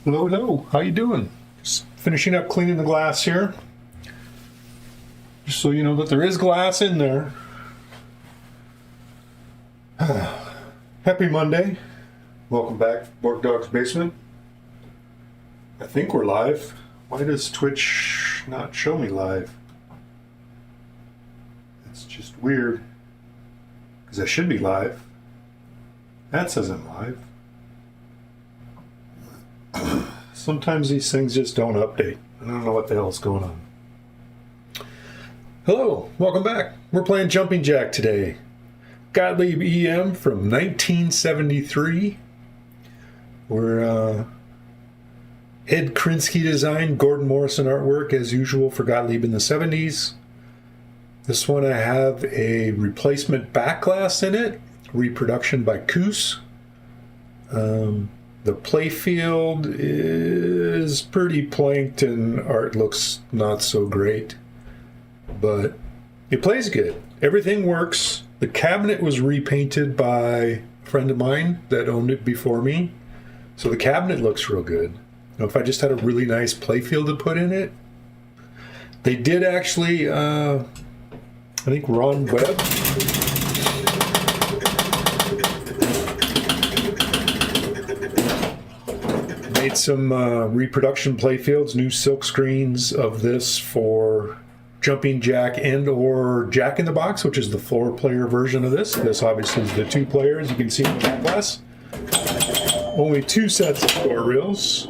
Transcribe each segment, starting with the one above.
Hello, hello. How you doing? Just finishing up cleaning the glass here. Just so you know that there is glass in there. Happy Monday. Welcome back, Borg Dog's Basement. I think we're live. Why does Twitch not show me live? It's just weird. Because I should be live. That says I'm live. Sometimes these things just don't update. I don't know what the hell is going on. Hello, welcome back. We're playing Jumping Jack today. Gottlieb EM from 1973. We're Ed Krinsky design, Gordon Morrison artwork as usual for Gottlieb in the 70s. This one I have a replacement back glass in it, reproduction by Koos. The playfield is pretty planked and art looks not so great, but it plays good. Everything works. The cabinet was repainted by a friend of mine that owned it before me, so the cabinet looks real good. Now, if I just had a really nice playfield to put in it, they did actually, I think Ron Webb made some reproduction playfields, new silk screens of this for Jumping Jack and or Jack in the Box, which is the 4-player version of this. This obviously is the 2 players. You can see in the back glass. Only 2 sets of score reels.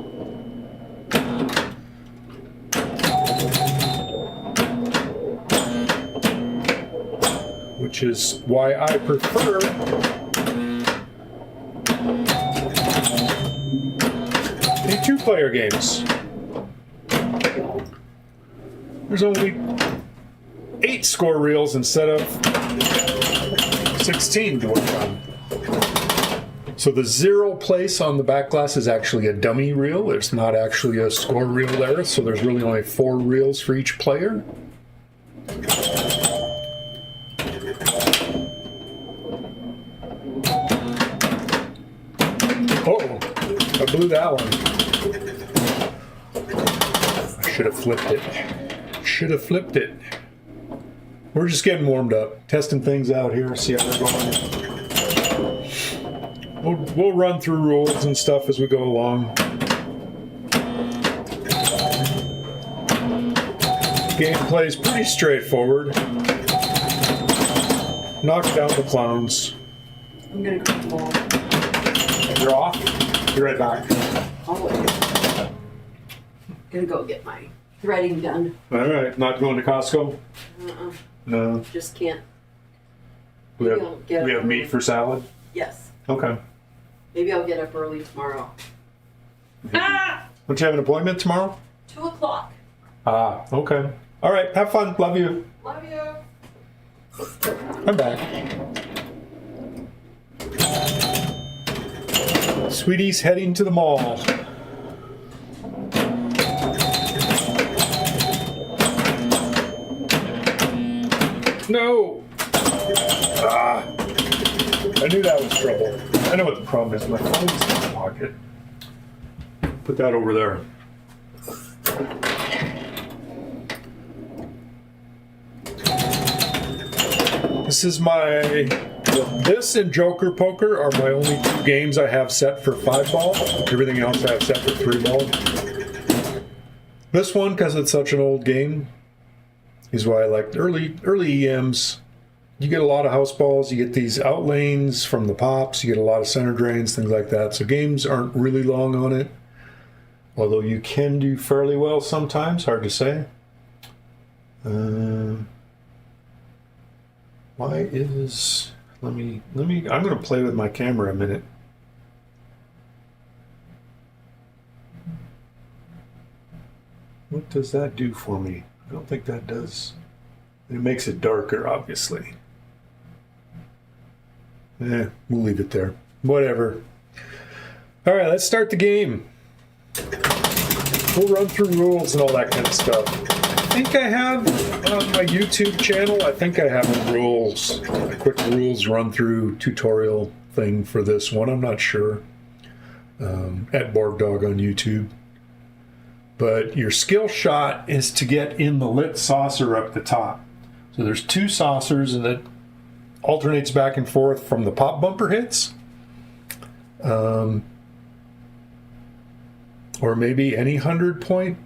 Which is why I prefer the 2-player games. There's only 8 score reels instead of 16 to work on. So the 0 place on the back glass is actually a dummy reel. It's not actually a score reel there, so there's really only 4 reels for each player. Oh, I blew that one. I should have flipped it. Should have flipped it. We're just getting warmed up, testing things out here, see how they're going. We'll run through rules and stuff as we go along. Gameplay is pretty straightforward. Knock down the clowns. I'm gonna go to the mall. You're off? Be right back. I'll wait. Gonna go get my threading done. Alright, not going to Costco? No. Just can't. We have meat for salad? Yes. Okay. Maybe I'll get up early tomorrow. Don't you have an appointment tomorrow? 2 o'clock. Ah, okay. Alright, have fun. Love you. Love you. I'm back. Sweetie's heading to the mall. No! Ah! I knew that was trouble. I know what the problem is. My phone's in my pocket. Put that over there. This is this and Joker Poker are my only 2 games I have set for 5-ball. Everything else I have set for 3-ball. This one, because it's such an old game, is why I like early EMs. You get a lot of house balls, you get these out lanes from the pops, you get a lot of center drains, things like that. So games aren't really long on it. Although you can do fairly well sometimes, hard to say. Why is... Let me, I'm going to play with my camera a minute. What does that do for me? I don't think that does. It makes it darker, obviously. We'll leave it there. Whatever. All right, let's start the game. We'll run through rules and all that kind of stuff. I think I have on my YouTube channel, I think I have a quick rules run through tutorial thing for this one. I'm not sure. at Borg Dog on YouTube. But your skill shot is to get in the lit saucer up the top. So there's 2 saucers, and it alternates back and forth from the pop bumper hits. Or maybe any 100-point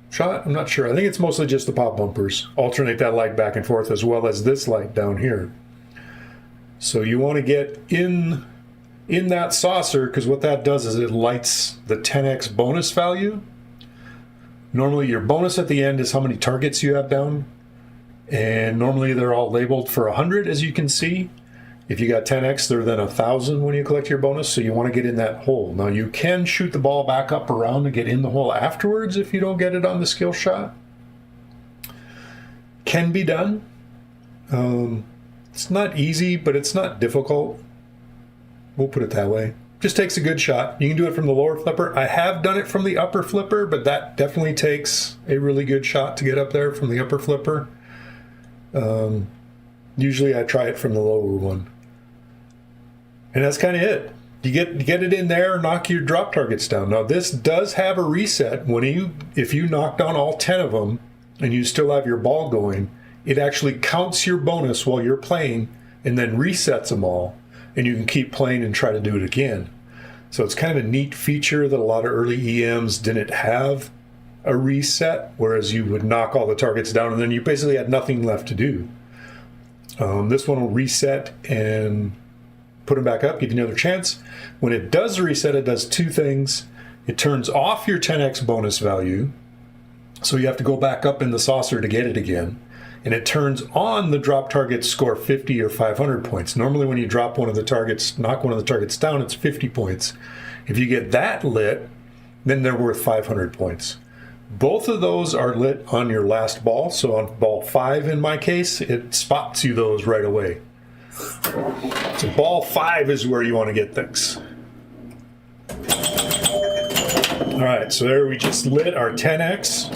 shot. I'm not sure. I think it's mostly just the pop bumpers. Alternate that light back and forth, as well as this light down here. So you want to get in that saucer, because what that does is it lights the 10x bonus value. Normally your bonus at the end is how many targets you have down, and normally they're all labeled for 100, as you can see. If you got 10x, they're then 1,000 when you collect your bonus, so you want to get in that hole. Now you can shoot the ball back up around and get in the hole afterwards if you don't get it on the skill shot. Can be done. It's not easy, but it's not difficult. We'll put it that way. Just takes a good shot. You can do it from the lower flipper. I have done it from the upper flipper, but that definitely takes a really good shot to get up there from the upper flipper. Usually I try it from the lower one. And that's kind of it. You get it in there, knock your drop targets down. Now this does have a reset. If you knock down all 10 of them and you still have your ball going, it actually counts your bonus while you're playing and then resets them all. And you can keep playing and try to do it again. So it's kind of a neat feature that a lot of early EMs didn't have a reset, whereas you would knock all the targets down and then you basically had nothing left to do. This one will reset and put them back up, give you another chance. When it does reset, it does 2 things. It turns off your 10x bonus value, so you have to go back up in the saucer to get it again. And it turns on the drop targets score 50 or 500 points. Normally when you drop one of the targets, knock one of the targets down, it's 50 points. If you get that lit, then they're worth 500 points. Both of those are lit on your last ball. So on ball 5 in my case, it spots you those right away. So ball 5 is where you want to get things. All right, so there we just lit our 10x,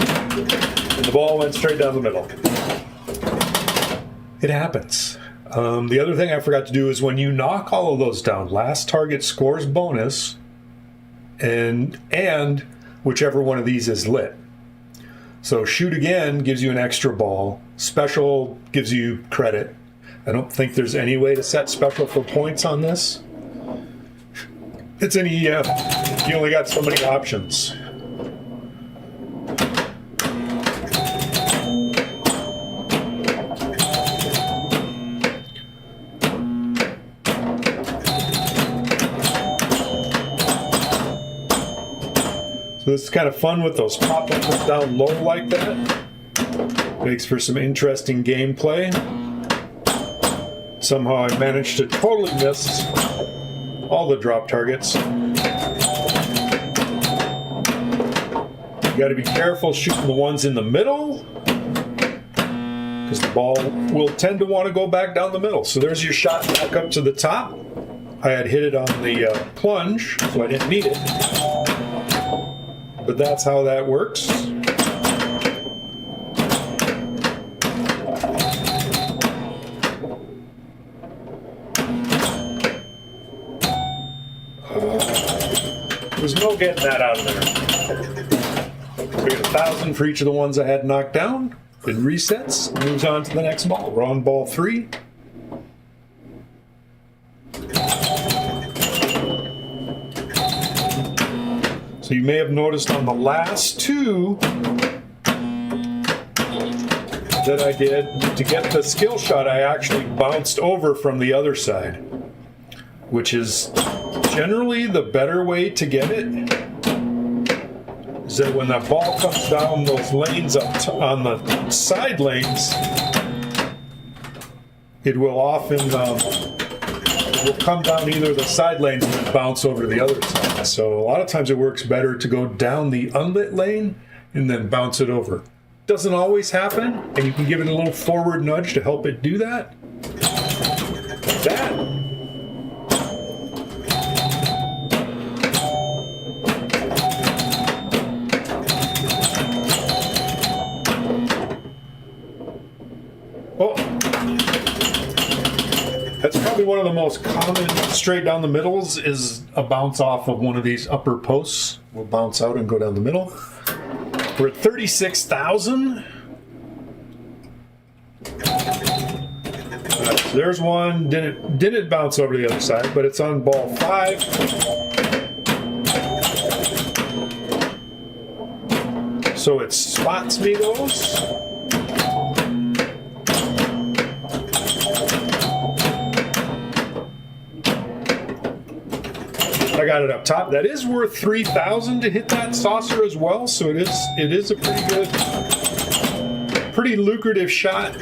and the ball went straight down the middle. It happens. The other thing I forgot to do is when you knock all of those down, last target scores bonus, and whichever one of these is lit. So shoot again gives you an extra ball. Special gives you credit. I don't think there's any way to set special for points on this. It's an EM. You only got so many options. So this is kind of fun with those pop-ups down low like that. Makes for some interesting gameplay. Somehow I managed to totally miss all the drop targets. You got to be careful shooting the ones in the middle, because the ball will tend to want to go back down the middle. So there's your shot back up to the top. I had hit it on the plunge, so I didn't need it. But that's how that works. There's no getting that out of there. We got 1,000 for each of the ones I had knocked down. It resets, moves on to the next ball. We're on ball 3. So you may have noticed on the last 2 that I did, to get the skill shot, I actually bounced over from the other side, which is generally the better way to get it. Is that when that ball comes down those lanes up on the side lanes, it will often it will come down either the side lanes and then bounce over to the other side. So a lot of times it works better to go down the unlit lane and then bounce it over. Doesn't always happen, and you can give it a little forward nudge to help it do that. Like that. Oh, that's probably Probably one of the most common straight down the middles is a bounce off of one of these upper posts. We'll bounce out and go down the middle. We're at 36,000. So there's one. Didn't bounce over to the other side, but it's on ball 5. So it spots me those. I got it up top. That is worth 3,000 to hit that saucer as well. So it is a pretty lucrative shot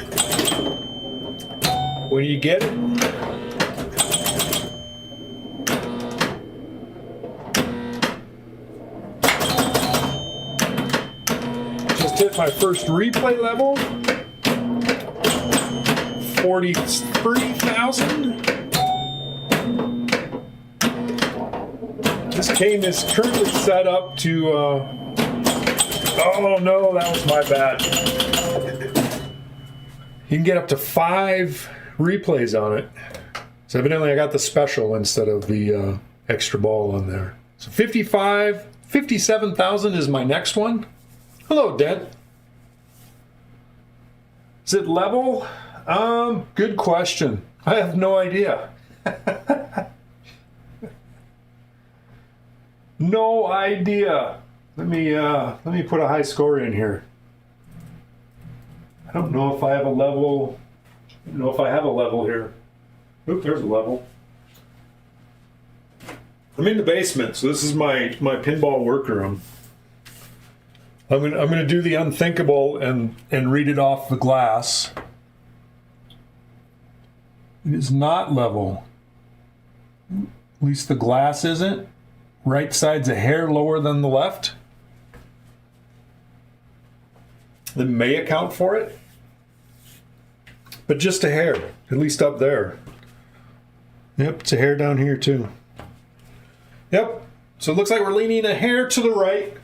when you get it. Just hit my first replay level. 43,000. This game is currently set up to, oh no, that was my bad. You can get up to 5 replays on it. So evidently I got the special instead of the extra ball on there. So 57,000 is my next one. Hello, Dent. Is it level? Good question. I have no idea. No idea. Let me put a high score in here. I don't know if I have a level. I don't know if I have a level here. Oop, there's a level. I'm in the basement, so this is my pinball workroom. I'm gonna do the unthinkable and read it off the glass. It is not level. At least the glass isn't. Right side's a hair lower than the left. That may account for it. But just a hair, at least up there. Yep, it's a hair down here too. Yep, so it looks like we're leaning a hair to the right.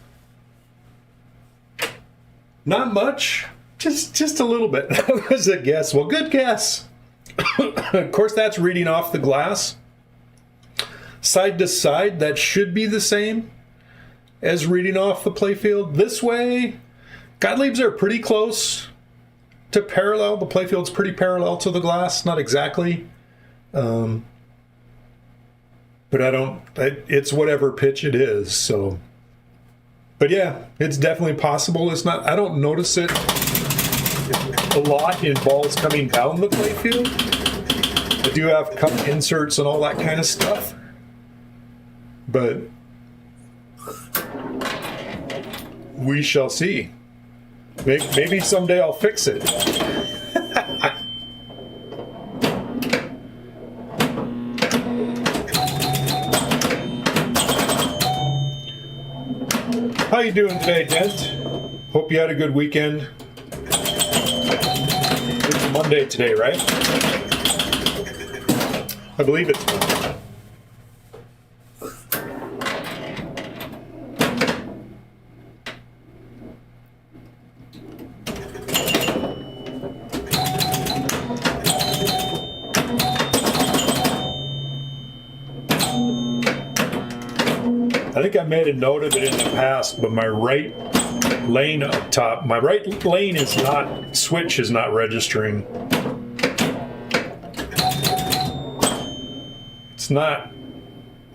Not much, just a little bit. That was a guess. Well, good guess. Of course, that's reading off the glass. Side to side, that should be the same as reading off the playfield. This way, Gottlieb's are pretty close to parallel. The playfield's pretty parallel to the glass, not exactly. But it's whatever pitch it is, so. But yeah, it's definitely possible. It's not, I don't notice it a lot in balls coming down the playfield. I do have cup inserts and all that kind of stuff. But we shall see. Maybe someday I'll fix it. How you doing today, Dent? Hope you had a good weekend. It's Monday today, right? I believe it's Monday. I think I made a note of it in the past, but my right lane up top, my right lane is not, switch is not registering. It's not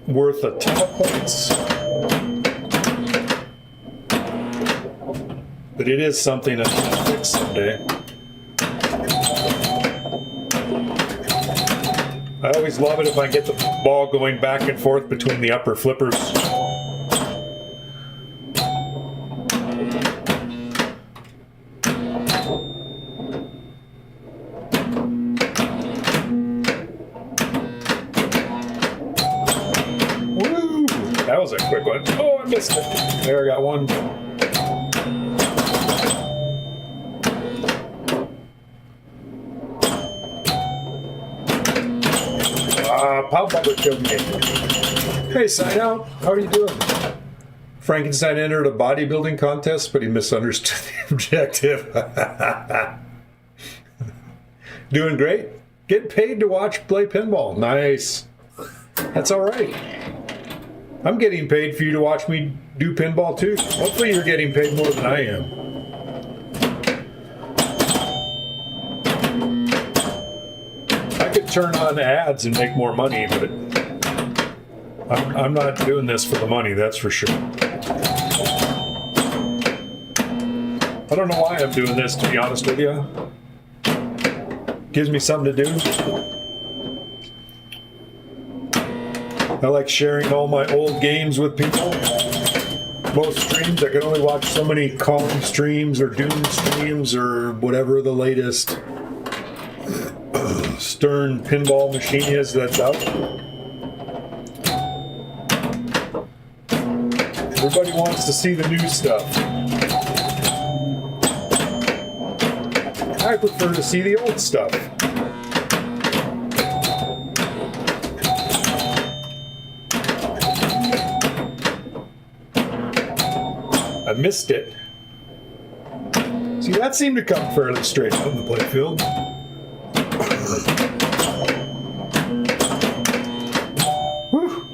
worth a ton of points, but it is something I can fix someday. I always love it if I get the ball going back and forth between the upper flippers. Woo! That was a quick one. Oh, I missed it. There, I got one. Pow Bubba killed me. Hey, Sign Out, how are you doing? Frankenstein entered a bodybuilding contest, but he misunderstood the objective. Doing great. Get paid to play pinball. Nice. That's all right. I'm getting paid for you to watch me do pinball too. Hopefully you're getting paid more than I am. I could turn on ads and make more money, but I'm not doing this for the money, that's for sure. I don't know why I'm doing this, to be honest with you. Gives me something to do. I like sharing all my old games with people. Most streams, I can only watch so many Kong streams or Doom streams or whatever the latest Stern pinball machine is that's out. Everybody wants to see the new stuff. I prefer to see the old stuff. I missed it. See, that seemed to come fairly straight out in the playfield. Whew.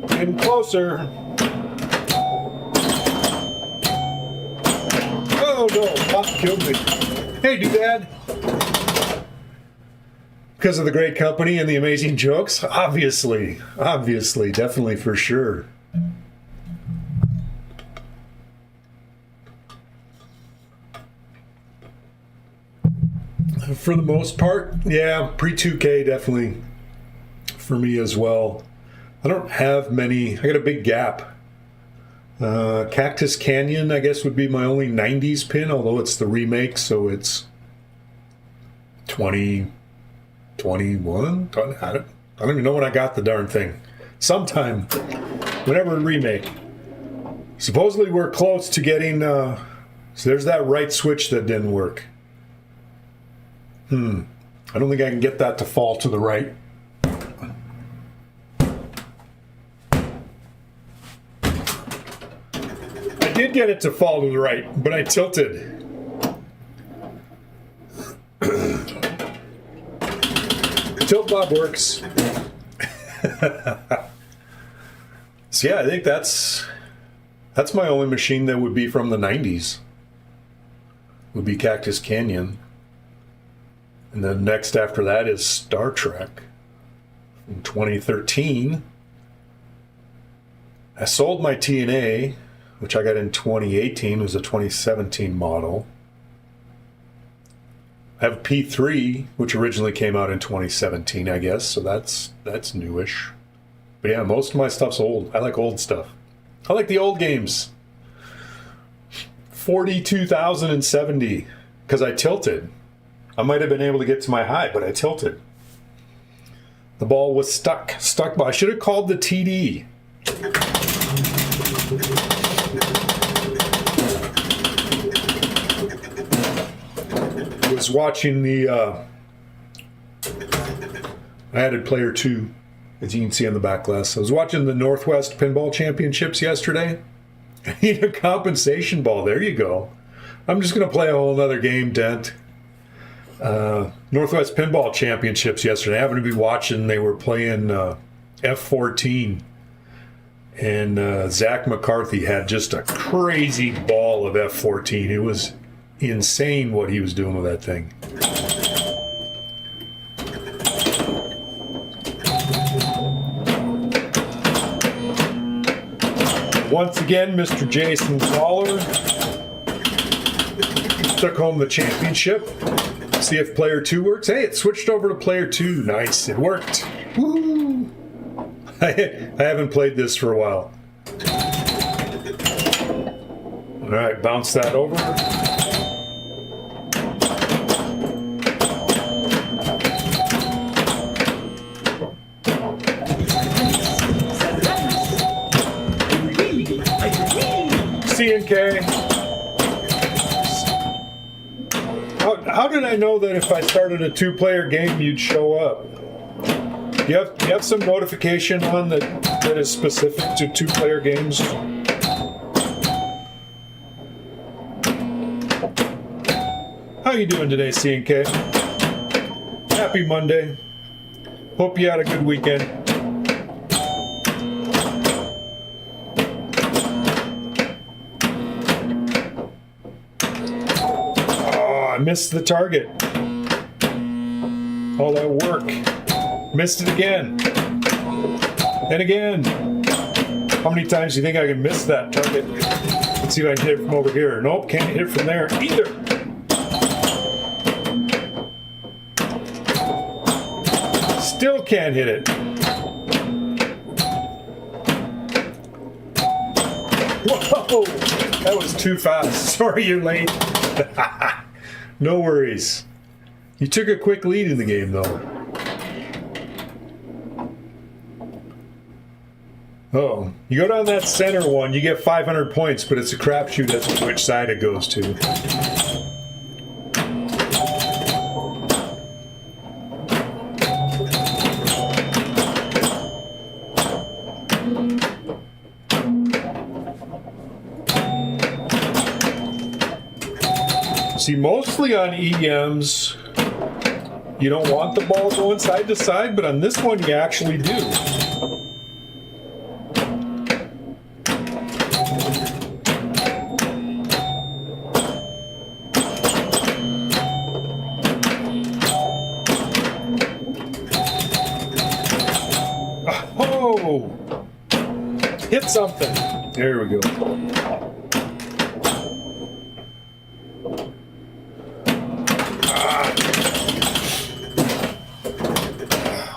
Getting closer. Oh no, Pop killed me. Hey, Doodad. Because of the great company and the amazing jokes? Obviously, definitely for sure. For the most part, yeah, pre-2K definitely for me as well. I don't have many, I got a big gap. Cactus Canyon, I guess, would be my only 90s pin, although it's the remake, so it's 21? I don't even know when I got the darn thing. Sometime, whenever remake. Supposedly we're close to getting, so there's that right switch that didn't work. I don't think I can get that to fall to the right. I did get it to fall to the right, but I tilted. Tilt Bob works. So yeah, I think that's my only machine that would be from the 90s. Would be Cactus Canyon. And then next after that is Star Trek. In 2013, I sold my TNA, which I got in 2018. It was a 2017 model. I have a P3, which originally came out in 2017, I guess, so that's newish. But yeah, most of my stuff's old. I like old stuff. I like the old games. 42,070, because I tilted. I might have been able to get to my high, but I tilted. The ball was stuck by. I should have called the TD. I was watching the, I added player 2, as you can see on the back glass. I was watching the Northwest Pinball Championships yesterday. I need a compensation ball. There you go. I'm just going to play a whole other game, Dent. Northwest Pinball Championships yesterday. I happened to be watching. They were playing F14. And Zach McCarthy had just a crazy ball of F14. It was insane what he was doing with that thing. Once again, Mr. Jason Zoller took home the championship. See if player 2 works. Hey, it switched over to player 2. Nice, it worked. Woo! I haven't played this for a while. All right, bounce that over. C&K. How did I know that if I started a 2-player game, you'd show up? You have some notification on that is specific to 2-player games? you doing today, C&K? Happy Monday. Hope you had a good weekend. Oh, I missed the target. All that work. Missed it again. And again. How many times do you think I can miss that target? Let's see if I can hit it from over here. Nope, can't hit it from there either. Still can't hit it. Whoa, that was too fast. Sorry you're late. No worries. You took a quick lead in the game though. Oh, you go down that center one, you get 500 points, but it's a crapshoot as to which side it goes to. See, mostly on EMs, you don't want the ball going side to side, but on this one you actually do. Oh! Hit something. There we go.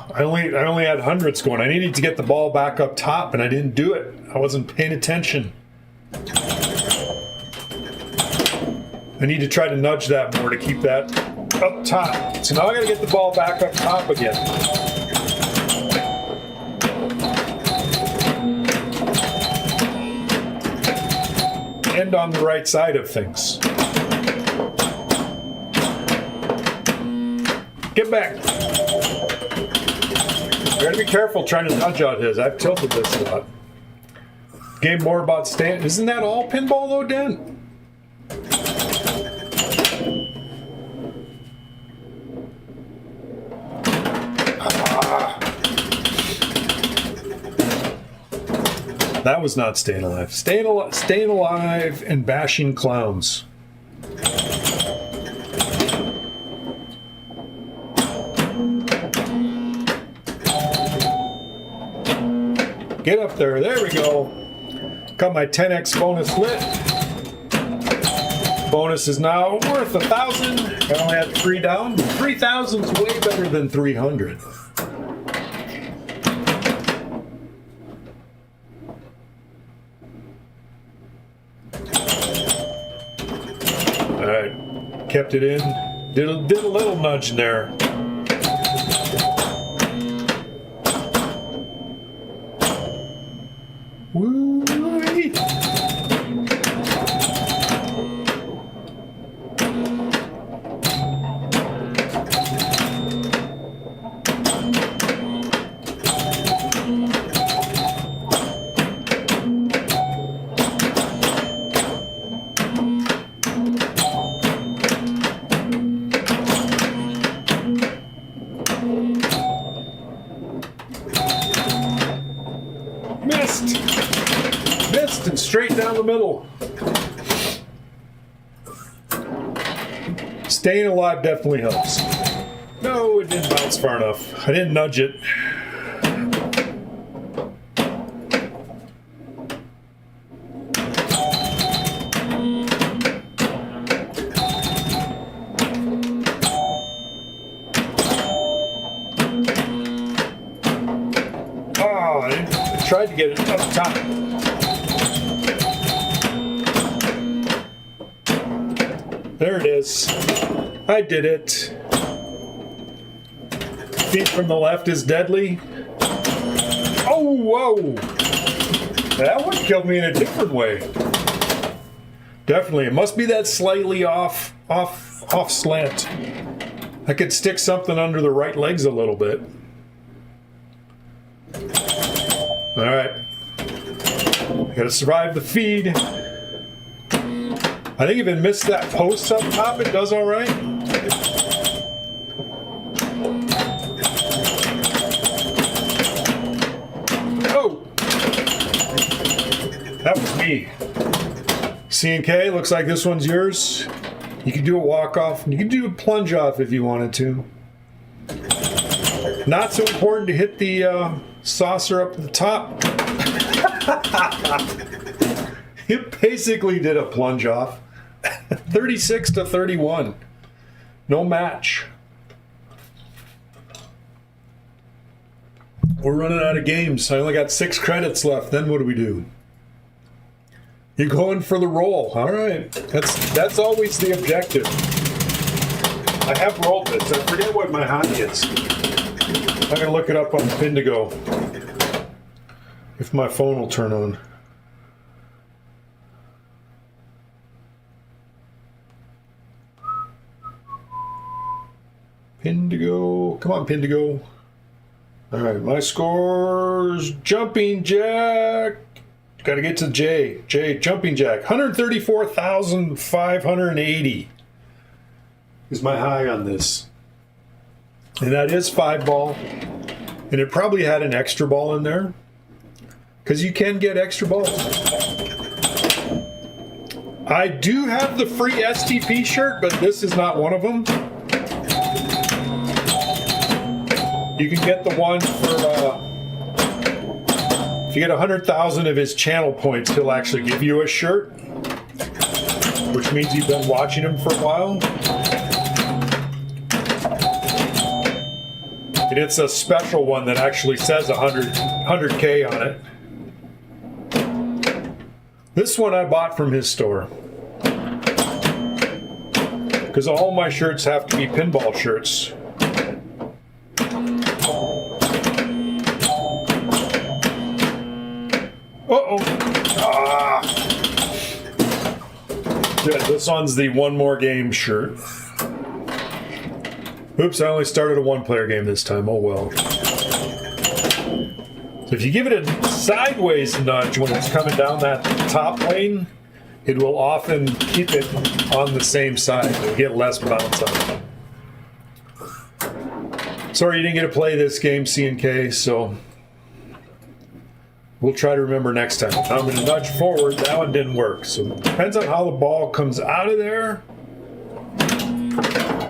I only had hundreds going. I needed to get the ball back up top, and I didn't do it. I wasn't paying attention. I need to try to nudge that more to keep that up top. So now I got to get the ball back up top again. And on the right side of things. Get back. You gotta be careful trying to nudge out his. I've tilted this a lot. Game more about stand. Isn't that all pinball though, Dan? That was not staying alive. Staying alive and bashing clowns. Get up there. There we go. Got my 10x bonus lit. Bonus is now worth 1,000. I only had 3 down. 3,000 is way better than 300. All right. Kept it in. Did a little nudge there. Woo-wee. Missed and straight down the middle. Staying alive definitely helps. No, it didn't bounce far enough. I didn't nudge it. Oh, I tried to get it up top. There it is. I did it. Feet from the left is deadly. Oh, whoa. That one killed me in a different way. Definitely. It must be that slightly off slant. I could stick something under the right legs a little bit. All right. I gotta survive the feed. I think if it missed that post up top, it does all right. Oh! That was me. C&K, looks like this one's yours. You can do a walk-off. You can do a plunge-off if you wanted to. Not so important to hit the saucer up at the top. It basically did a plunge-off. 36 to 31. No match. We're running out of games. I only got 6 credits left. Then what do we do? You're going for the roll. All right. That's always the objective. I have rolled this. I forget what my high is. I'm going to look it up on Pindigo. If my phone will turn on. Pindigo. Come on, Pindigo. All right. My score's jumping jack. Got to get to J. Jumping jack. 134,580 is my high on this. And that is 5-ball. And it probably had an extra ball in there. Because you can get extra balls. I do have the free STP shirt, but this is not one of them. You can get the one for... if you get 100,000 of his channel points, he'll actually give you a shirt, which means you've been watching him for a while. And it's a special one that actually says 100K on it. This one I bought from his store. Because all my shirts have to be pinball shirts. Uh-oh. Ah. Yeah, this one's the one more game shirt. Oops, I only started a one-player game this time. Oh well. So if you give it a sideways nudge when it's coming down that top lane, it will often keep it on the same side. You'll get less bounce on it. Sorry you didn't get to play this game, C&K, so... we'll try to remember next time. I'm going to nudge forward. That one didn't work. So it depends on how the ball comes out of there.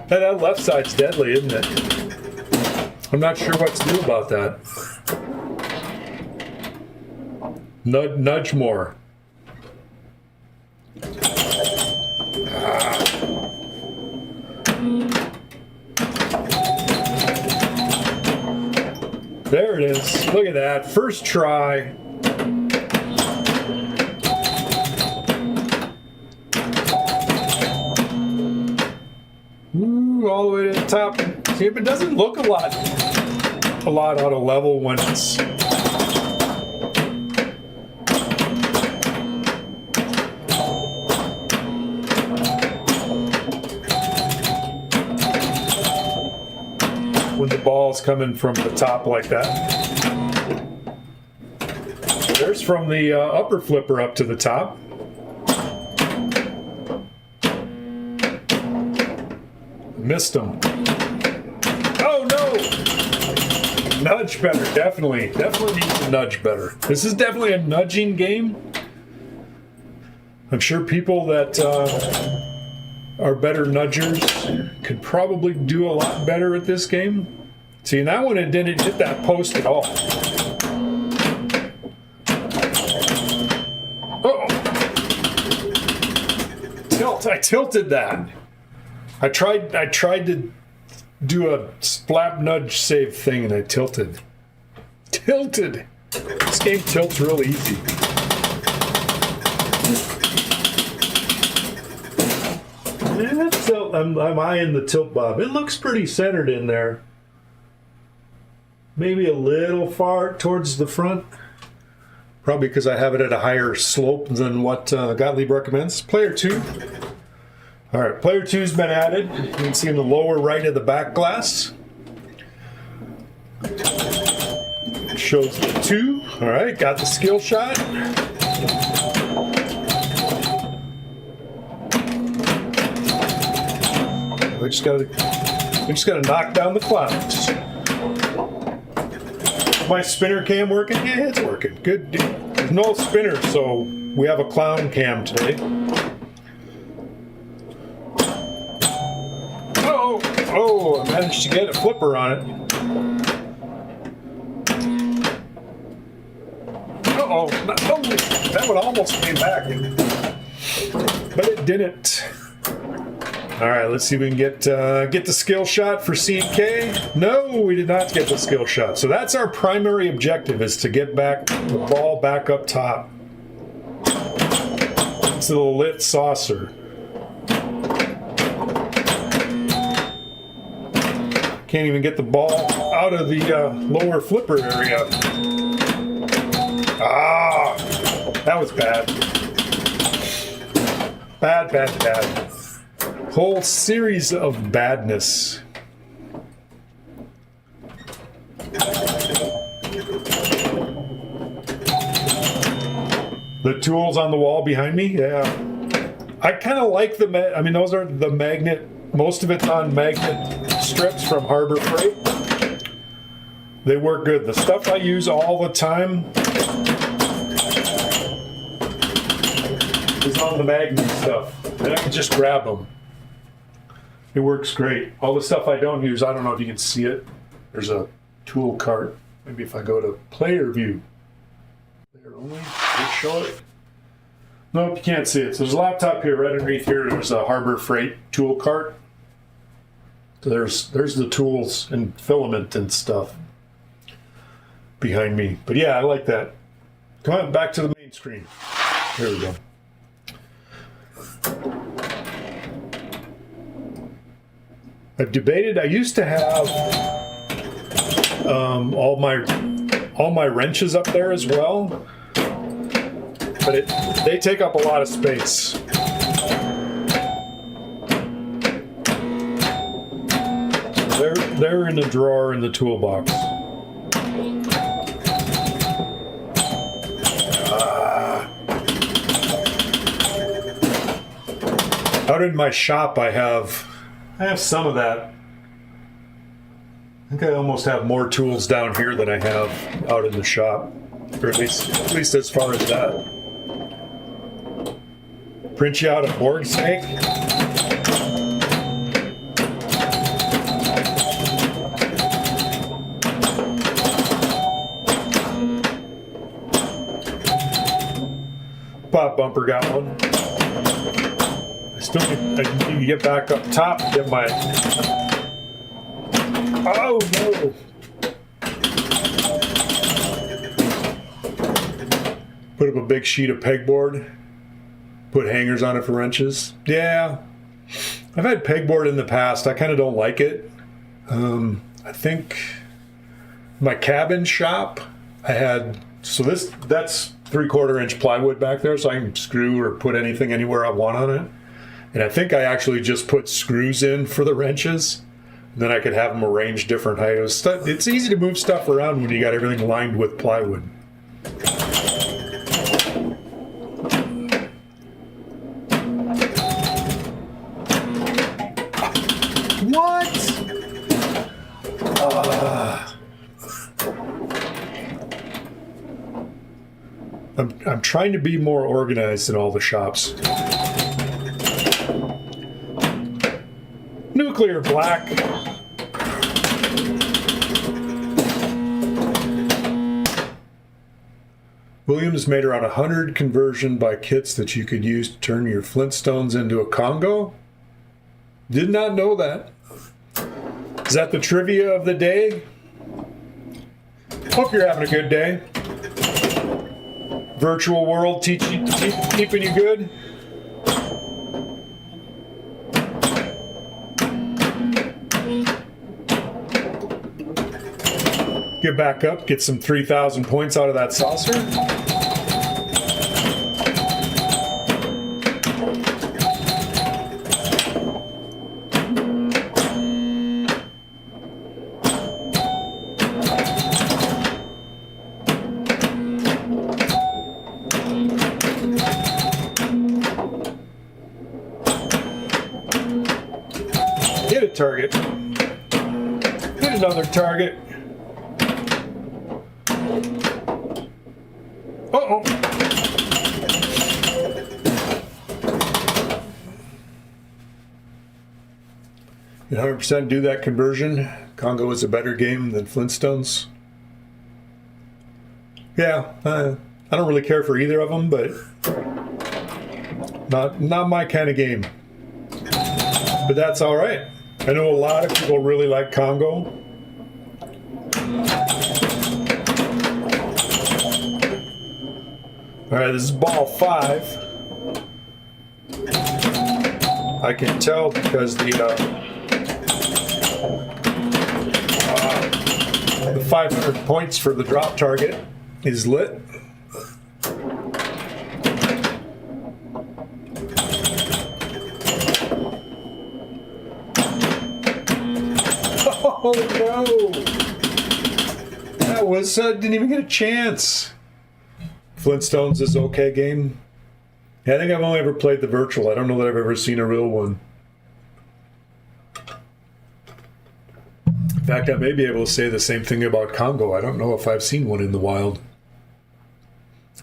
That left side's deadly, isn't it? I'm not sure what to do about that. Nudge more. There it is. Look at that. First try. Ooh, all the way to the top. See, it doesn't look a lot out of level when it's... when the ball's coming from the top like that. There's from the upper flipper up to the top. Missed him. Oh no! Nudge better, definitely. Definitely needs to nudge better. This is definitely a nudging game. I'm sure people that are better nudgers could probably do a lot better at this game. See, in that one it didn't hit that post at all. Uh-oh. Tilt, I tilted that. I tried to do a slap nudge save thing and I tilted. Tilted! This game tilts real easy. Yeah, tilt. I'm eyeing the tilt bob. It looks pretty centered in there. Maybe a little far towards the front. Probably because I have it at a higher slope than what Gottlieb recommends. Player 2. All right, player 2's been added. You can see in the lower right of the back glass. It shows the 2. All right, got the skill shot. We just gotta knock down the clouds. My spinner cam working? Yeah, it's working. Good. There's no spinner, so we have a clown cam today. Oh, I managed to get a flipper on it. Uh-oh, no, that one almost came back, but it didn't. All right, let's see if we can get the skill shot for C&K. No, we did not get the skill shot. So that's our primary objective, is to get the ball back up top. It's the lit saucer. Can't even get the ball out of the lower flipper area. Ah, that was bad. Bad. Whole series of badness. The tools on the wall behind me, yeah. I kind of like those are the magnet. Most of it's on magnet strips from Harbor Freight. They work good. The stuff I use all the time is on the magnet stuff. And I can just grab them. It works great. All the stuff I don't use, I don't know if you can see it. There's a tool cart. Maybe if I go to player view. Player only, let's show it. Nope, you can't see it. So there's a laptop here, right underneath here. There's a Harbor Freight tool cart. So there's the tools and filament and stuff behind me. But yeah, I like that. Come on, back to the main screen. There we go. I've debated. I used to have all my wrenches up there as well, but they take up a lot of space. They're in a drawer in the toolbox. Out in my shop, I have some of that. I think I almost have more tools down here than I have out in the shop, or at least as far as that. Print you out a board snake. Pop bumper got one. I need to get back up top and get my... Oh, no! Put up a big sheet of pegboard. Put hangers on it for wrenches. Yeah. I've had pegboard in the past. I kind of don't like it. I think my cabin shop, I had... So that's 3/4 inch plywood back there, so I can screw or put anything anywhere I want on it. And I think I actually just put screws in for the wrenches. Then I could have them arranged different heights. It's easy to move stuff around when you got everything lined with plywood. What? I'm trying to be more organized in all the shops. Nuclear black. Williams made around 100 conversion by kits that you could use to turn your Flintstones into a Congo. Did not know that. Is that the trivia of the day? Hope you're having a good day. Virtual world keeping you good? Get back up, get some 3,000 points out of that saucer. Get target. Hit another target. Uh-oh. You 100% do that conversion. Congo is a better game than Flintstones. Yeah, I don't really care for either of them, but not my kind of game. But that's all right. I know a lot of people really like Congo. All right, this is ball 5. I can tell because the 500 points for the drop target is lit. Oh no! That was didn't even get a chance. Flintstones is okay game. Yeah, I think I've only ever played the virtual. I don't know that I've ever seen a real one. In fact, I may be able to say the same thing about Congo. I don't know if I've seen one in the wild.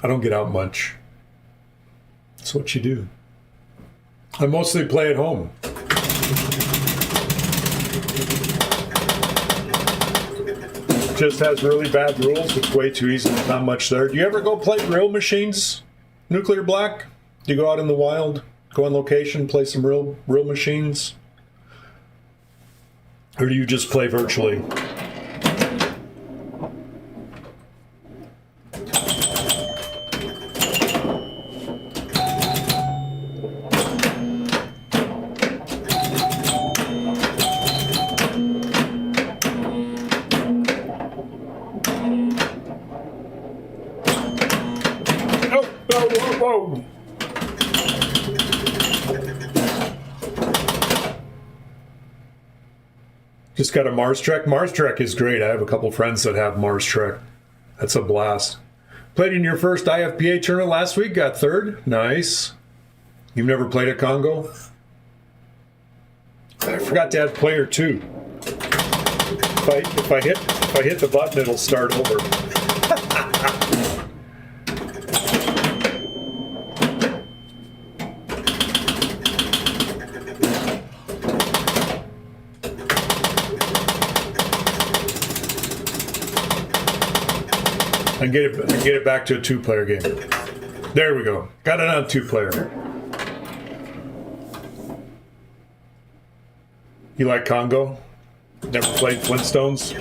I don't get out much. That's what you do. I mostly play at home. Just has really bad rules. It's way too easy. There's not much there. Do you ever go play real machines? Nuclear Black? Do you go out in the wild, go on location, play some real machines? Or do you just play virtually? Whoa. Just got a Mars Trek. Mars Trek is great. I have a couple friends that have Mars Trek. That's a blast. Played in your first IFPA tournament last week. Got third. Nice. You've never played at Congo? I forgot to add player 2. If I hit the button, it'll start over. And get it back to a 2-player game. There we go. Got it on 2-player. You like Congo? Never played Flintstones?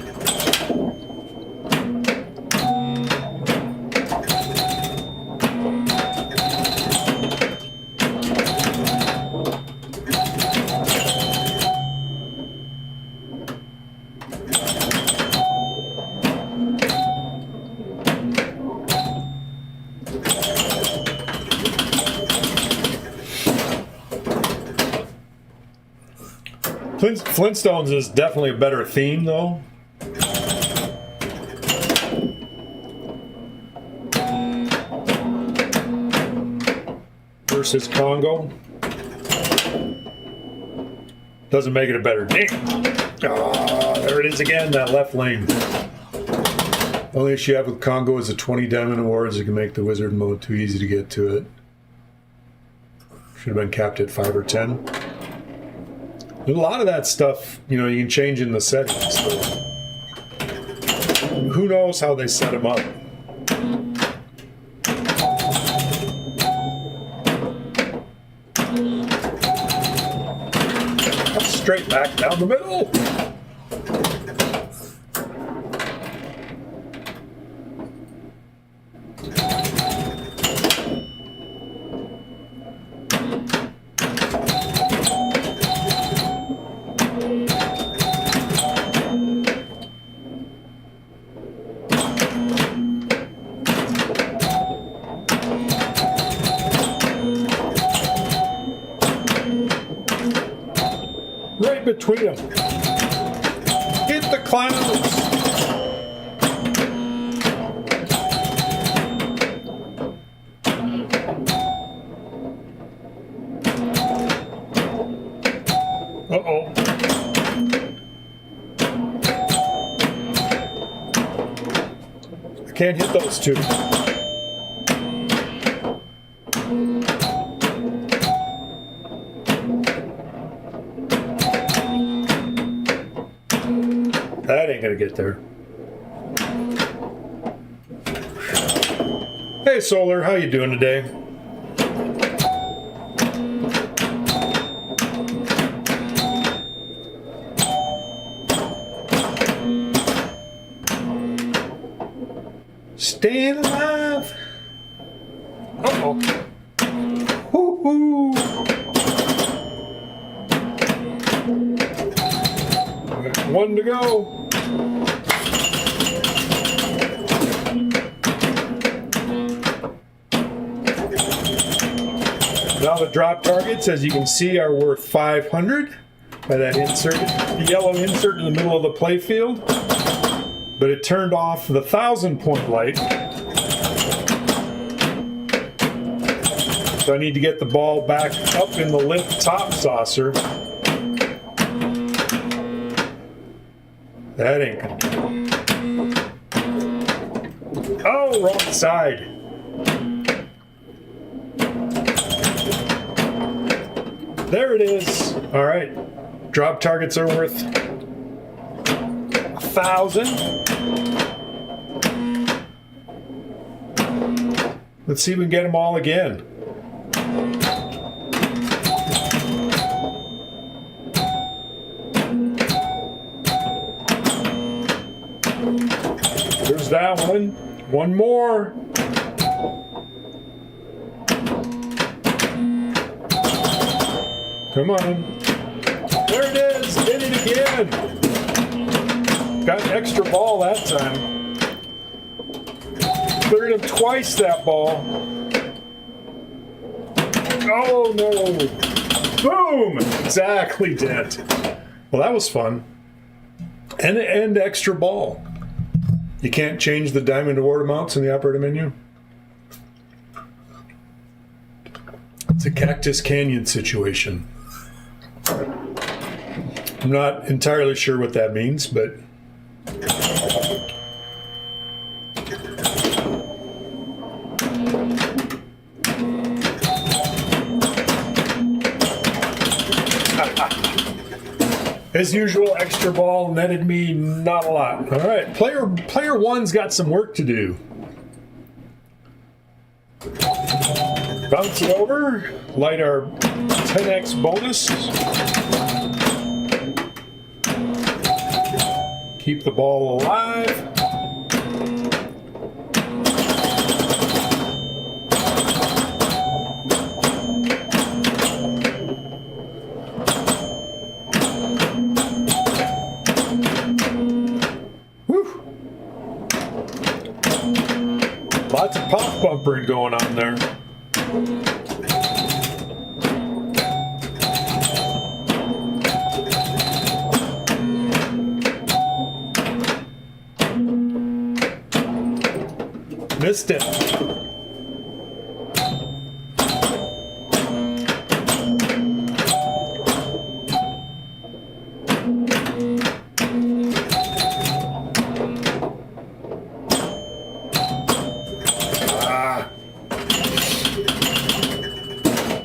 Flintstones is definitely a better theme, though. Versus Congo. Doesn't make it a better game. Ah, there it is again, that left lane. Only issue you have with Congo is the 20 Diamond Awards. You can make the wizard mode too easy to get to it. Should have been capped at 5 or 10. A lot of that stuff, you can change in the settings. So who knows how they set them up? Straight back down the middle. Right between them. Hit the clowns. Uh-oh. Can't hit those two. That ain't gonna get there. Hey Solar, how you doing today? Staying alive. Uh-oh. Woo-hoo. One to go. Now the drop targets, as you can see, are worth 500 by that insert, the yellow insert in the middle of the play field. But it turned off the 1,000-point light. So I need to get the ball back up in the lit top saucer. That ain't gonna do it. Oh, wrong side. There it is. All right. Drop targets are worth 1,000. Let's see if we can get them all again. There's that one. One more. Come on. There it is. Did it again. Got an extra ball that time. Cleared him twice, that ball. Oh, no. Boom. Exactly dead. Well, that was fun. And extra ball. You can't change the diamond award amounts in the operator menu? It's a Cactus Canyon situation. I'm not entirely sure what that means, but as usual, extra ball netted me not a lot. All right, player one's got some work to do. Bounce it over, light our 10x bonus. Keep the ball alive. Woo. Lots of pop bumpering going on there. Missed it.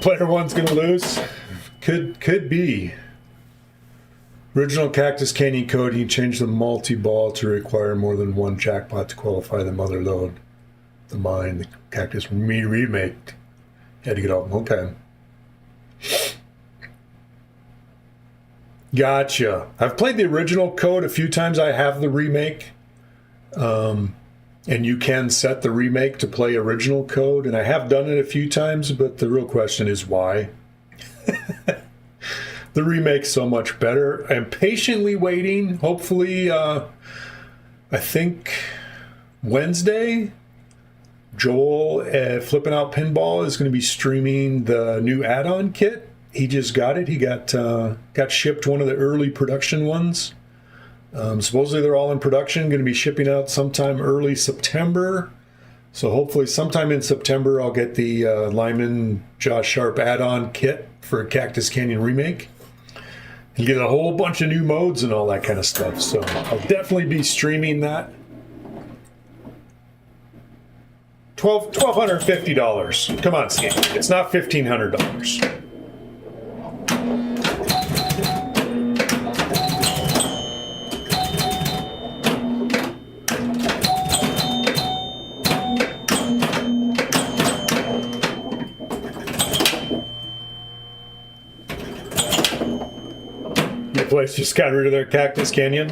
Player one's gonna lose. Could be. Original Cactus Canyon code, he changed the multi-ball to require more than one jackpot to qualify the mother load. The mine, the Cactus remake. Had to get out. Okay. Gotcha. I've played the original code a few times. I have the remake. And you can set the remake to play original code. And I have done it a few times, but the real question is why? The remake's so much better. I'm patiently waiting. Hopefully, I think Wednesday, Joel at Flipping Out Pinball is going to be streaming the new add-on kit. He just got it. He got shipped one of the early production ones. Supposedly they're all in production, going to be shipping out sometime early September. So hopefully sometime in September I'll get the Lyman Josh Sharp add-on kit for Cactus Canyon Remake. You get a whole bunch of new modes and all that kind of stuff. So I'll definitely be streaming that. $1,250. Come on, Steve. It's not $1,500. Your place just got rid of their Cactus Canyon.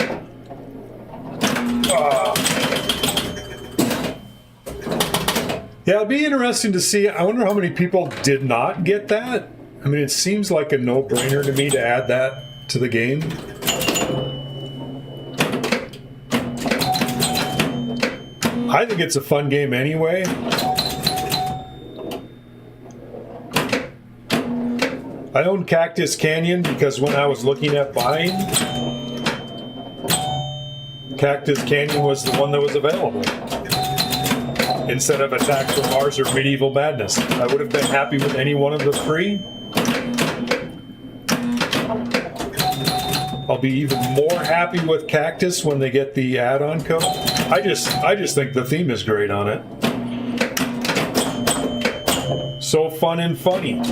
Yeah, it'd be interesting to see. I wonder how many people did not get that. I mean, it seems like a no-brainer to me to add that to the game. I think it's a fun game anyway. I own Cactus Canyon because when I was looking at buying, Cactus Canyon was the one that was available. Instead of Attack from Mars or Medieval Madness. I would have been happy with any one of the three. I'll be even more happy with Cactus when they get the add-on code. I just think the theme is great on it. So fun and funny.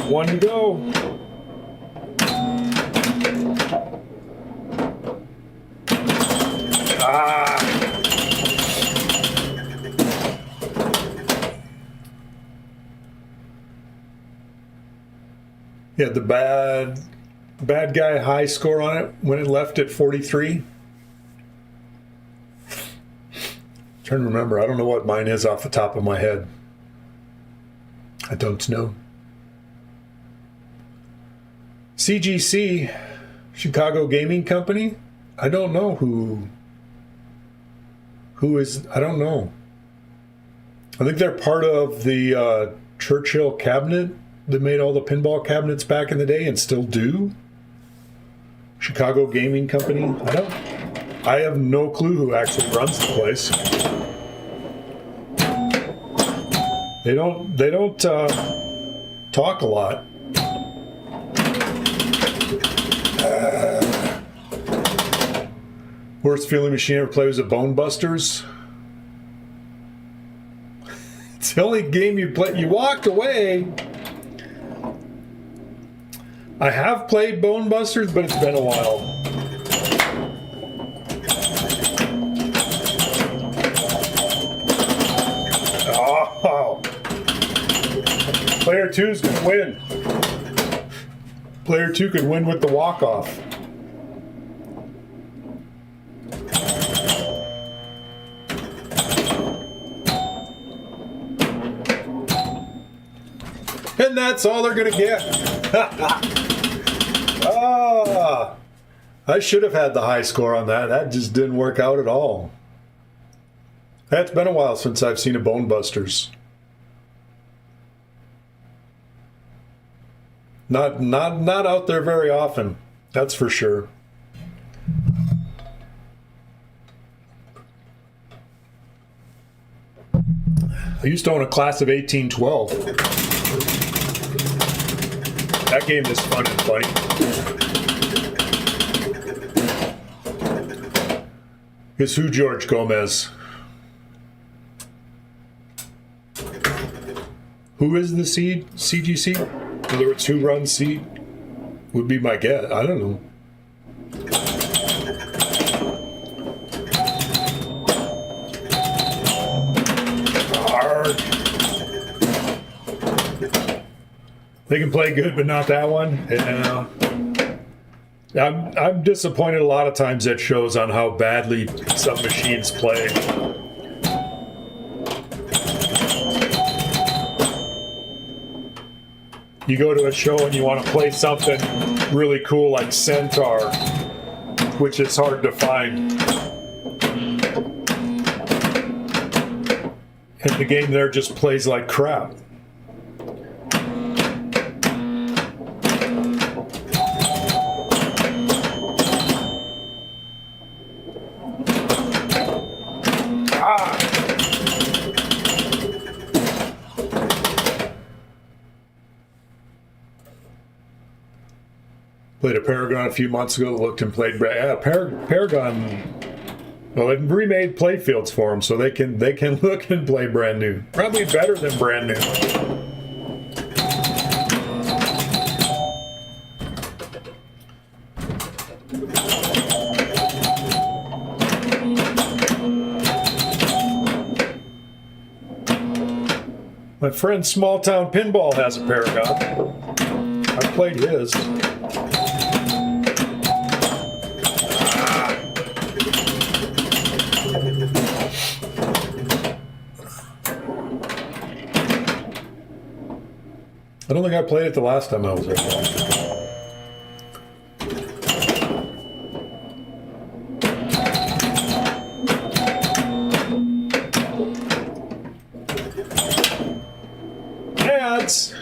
One to go. Yeah, the bad guy high score on it when it left at 43. Trying to remember. I don't know what mine is off the top of my head. I don't know. CGC, Chicago Gaming Company. I don't know who is. I don't know. I think they're part of the Churchill cabinet that made all the pinball cabinets back in the day and still do. Chicago Gaming Company. I have no clue who actually runs the place. They don't talk a lot. Worst feeling machine I ever played was a Bone Busters. It's the only game you played. You walked away. I have played Bone Busters, but it's been a while. Oh. Player 2's going to win. Player 2 could win with the walk-off. And that's all they're going to get. I should have had the high score on that. That just didn't work out at all. It's been a while since I've seen a Bone Busters. Not out there very often. That's for sure. I used to own a class of 1812. That game is fun and funny. Guess who, George Gomez? Who is the CGC? In other words, who runs Seed? Would be my guess. I don't know. They can play good, but not that one. Yeah. I'm disappointed a lot of times at shows on how badly some machines play. You go to a show and you want to play something really cool like Centaur, which is hard to find. And the game there just plays like crap. Played a Paragon a few months ago. Looked and played. Yeah, Paragon. Well, they've remade playfields for them, so they can look and play brand new. Probably better than brand new. My friend Small Town Pinball has a Paragon. I played his. I don't think I played it the last time I was there. Ads.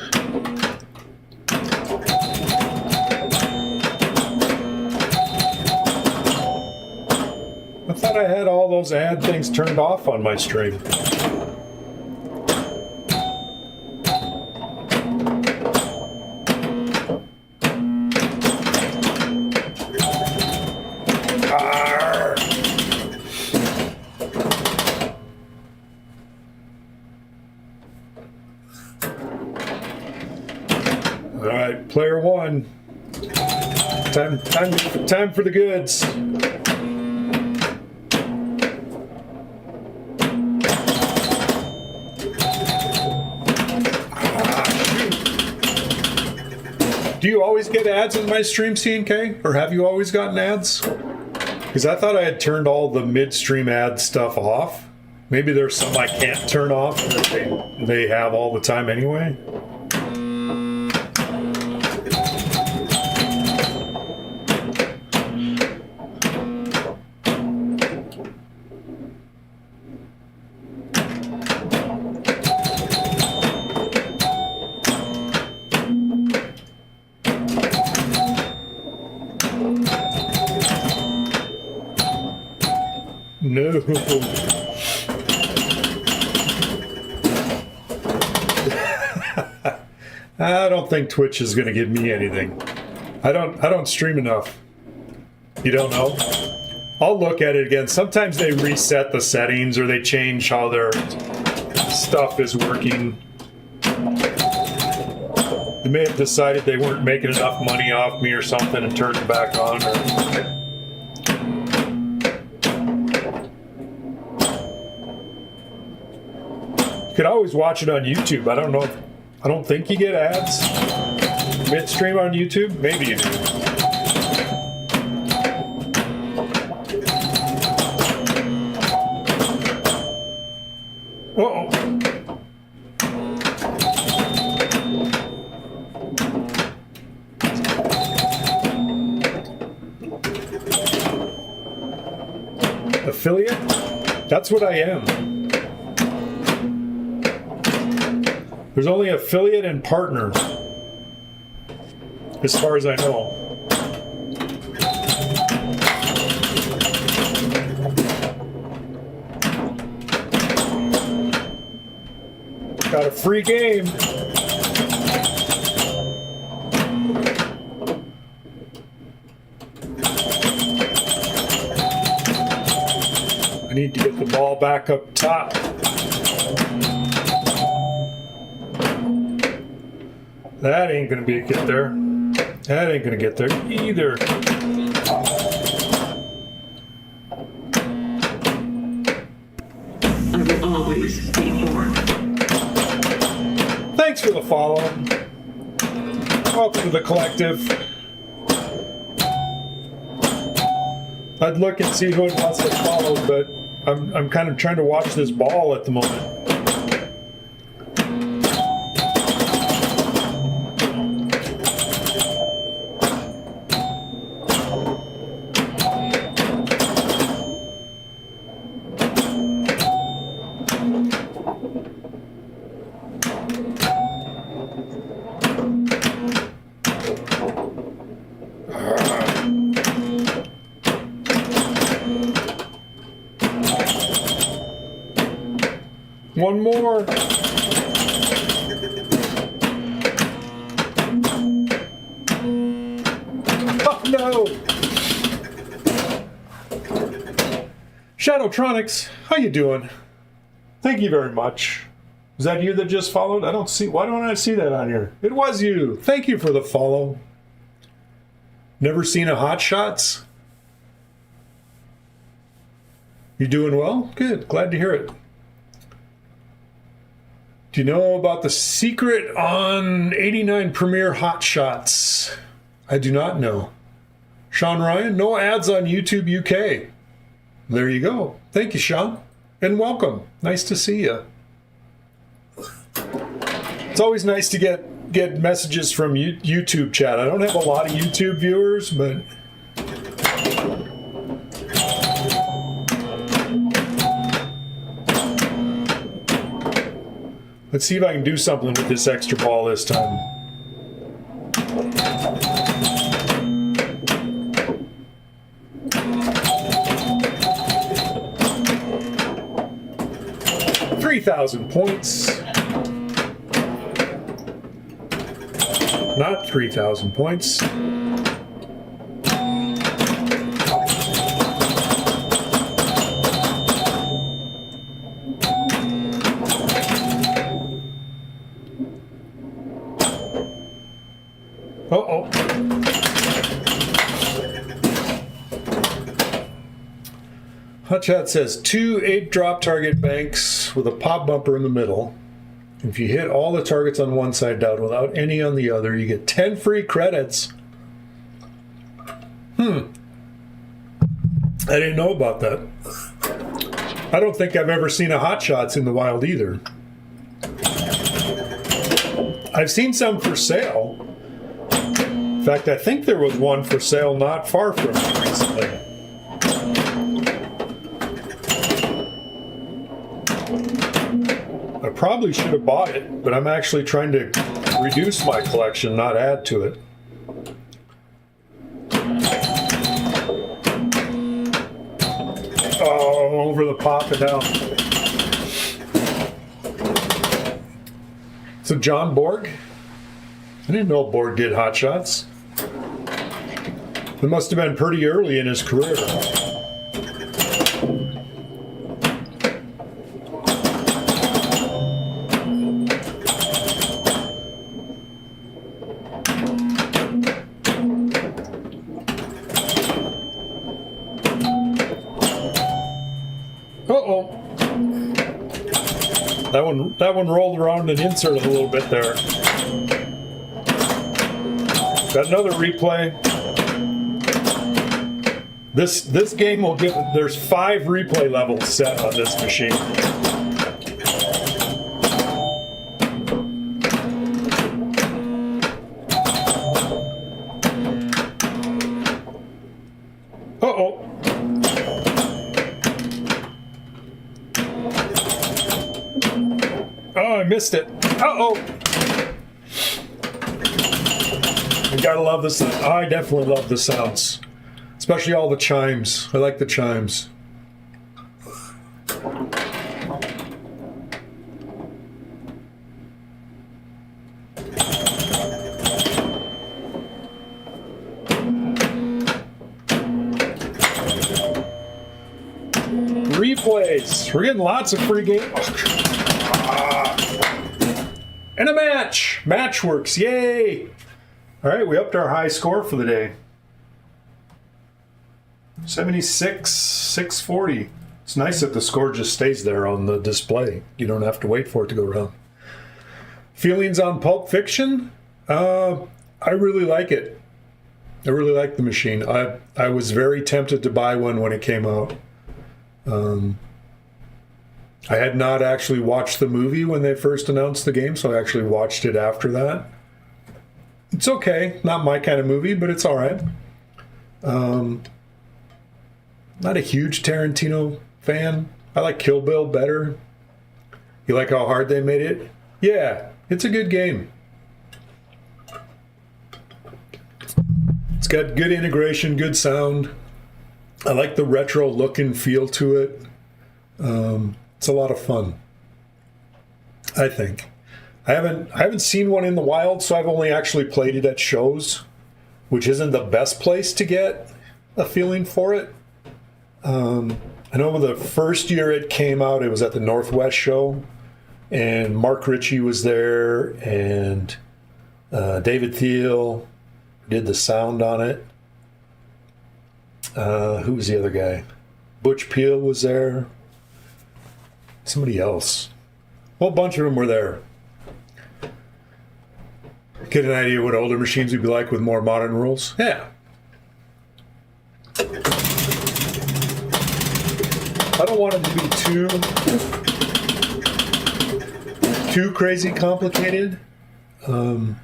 I thought I had all those ad things turned off on my stream. All right, player one. Time for the goods. Do you always get ads in my stream, CNK? Or have you always gotten ads? Because I thought I had turned all the midstream ad stuff off. Maybe there's some I can't turn off that they have all the time anyway. No. I don't think Twitch is going to give me anything. I don't stream enough. You don't know? I'll look at it again. Sometimes they reset the settings or they change how their stuff is working. They may have decided they weren't making enough money off me or something and turned it back on. You could always watch it on YouTube. I don't know. I don't think you get ads midstream on YouTube. Maybe you do. Uh-oh. Affiliate? That's what I am. There's only affiliate and partners, as far as I know. Got a free game. I need to get the ball back up top. That ain't gonna get there. That ain't gonna get there either. I will always be born. Thanks for the follow. Welcome to the collective. I'd look and see who it wants to follow, but I'm kind of trying to watch this ball at the moment. One more. Oh no! Shadowtronics, how you doing? Thank you very much. Is that you that just followed? I don't see. Why don't I see that on here? It was you. Thank you for the follow. Never seen a Hot Shots? You doing well? Good. Glad to hear it. Do you know about the secret on 89 Premiere Hot Shots? I do not know. Sean Ryan, no ads on YouTube UK. There you go. Thank you, Sean. And welcome. Nice to see you. It's always nice to get messages from YouTube chat. I don't have a lot of YouTube viewers, but let's see if I can do something with this extra ball this time. $3,000 points. Not 3,000 points. Uh-oh. Hot Chat says 2 8-drop target banks with a pop bumper in the middle. If you hit all the targets on one side down without any on the other, you get 10 free credits. I didn't know about that. I don't think I've ever seen a Hot Shots in the wild either. I've seen some for sale. In fact, I think there was one for sale not far from me recently. I probably should have bought it, but I'm actually trying to reduce my collection, not add to it. Oh, over the pop and down. So John Borg? I didn't know Borg did Hot Shots. It must have been pretty early in his career. Uh-oh. That one rolled around and inserted a little bit there. Got another replay. This game will give. There's 5 replay levels set on this machine. Uh-oh. Oh, I missed it. Uh-oh. You gotta love this. I definitely love the sounds. Especially all the chimes. I like the chimes. Replays. We're getting lots of free games. And a match. Match works. Yay. All right, we upped our high score for the day. 76, 640. It's nice that the score just stays there on the display. You don't have to wait for it to go around. Feelings on Pulp Fiction? I really like it. I really like the machine. I was very tempted to buy one when it came out. I had not actually watched the movie when they first announced the game, so I actually watched it after that. It's okay. Not my kind of movie, but it's all right. Not a huge Tarantino fan. I like Kill Bill better. You like how hard they made it? Yeah, it's a good game. It's got good integration, good sound. I like the retro look and feel to it. It's a lot of fun, I think. I haven't seen one in the wild, so I've only actually played it at shows. which isn't the best place to get a feeling for it. I know the first year it came out, it was at the Northwest show, and Mark Ritchie was there, and David Thiel did the sound on it. Who was the other guy? Butch Peel was there. Somebody else. Well, a bunch of them were there. Get an idea what older machines would be like with more modern rules? Yeah. I don't want them to be too crazy complicated. I'm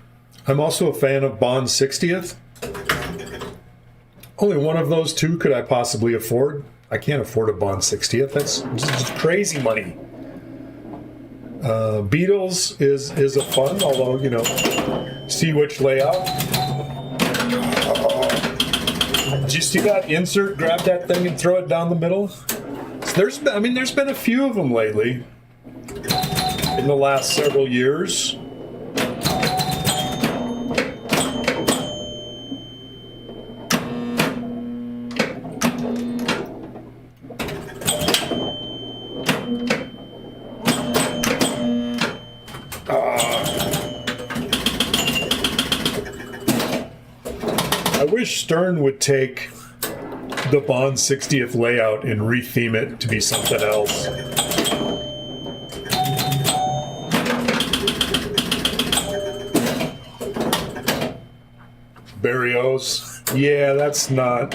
also a fan of Bond 60th. Only one of those two could I possibly afford. I can't afford a Bond 60th. That's just crazy money. Beatles is a fun, although, you know, see which layout. Did you see that insert? Grab that thing and throw it down the middle. So there's been a few of them lately in the last several years. I wish Stern would take the Bond 60th layout and retheme it to be something else. Barrios. Yeah, that's not...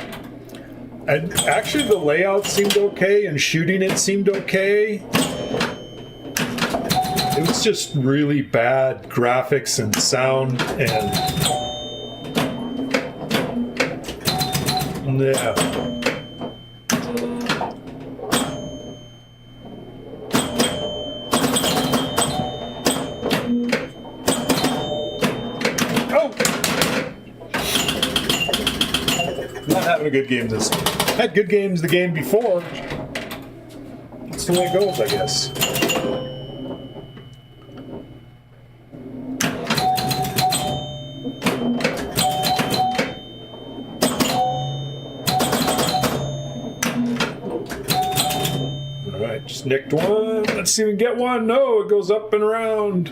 And actually, the layout seemed okay, and shooting it seemed okay. It was just really bad graphics and sound, and... Yeah. Oh! Not having a good game this time. Had good games the game before. That's the way it goes, I guess. Just nicked one. Let's see if we can get one. No, it goes up and around.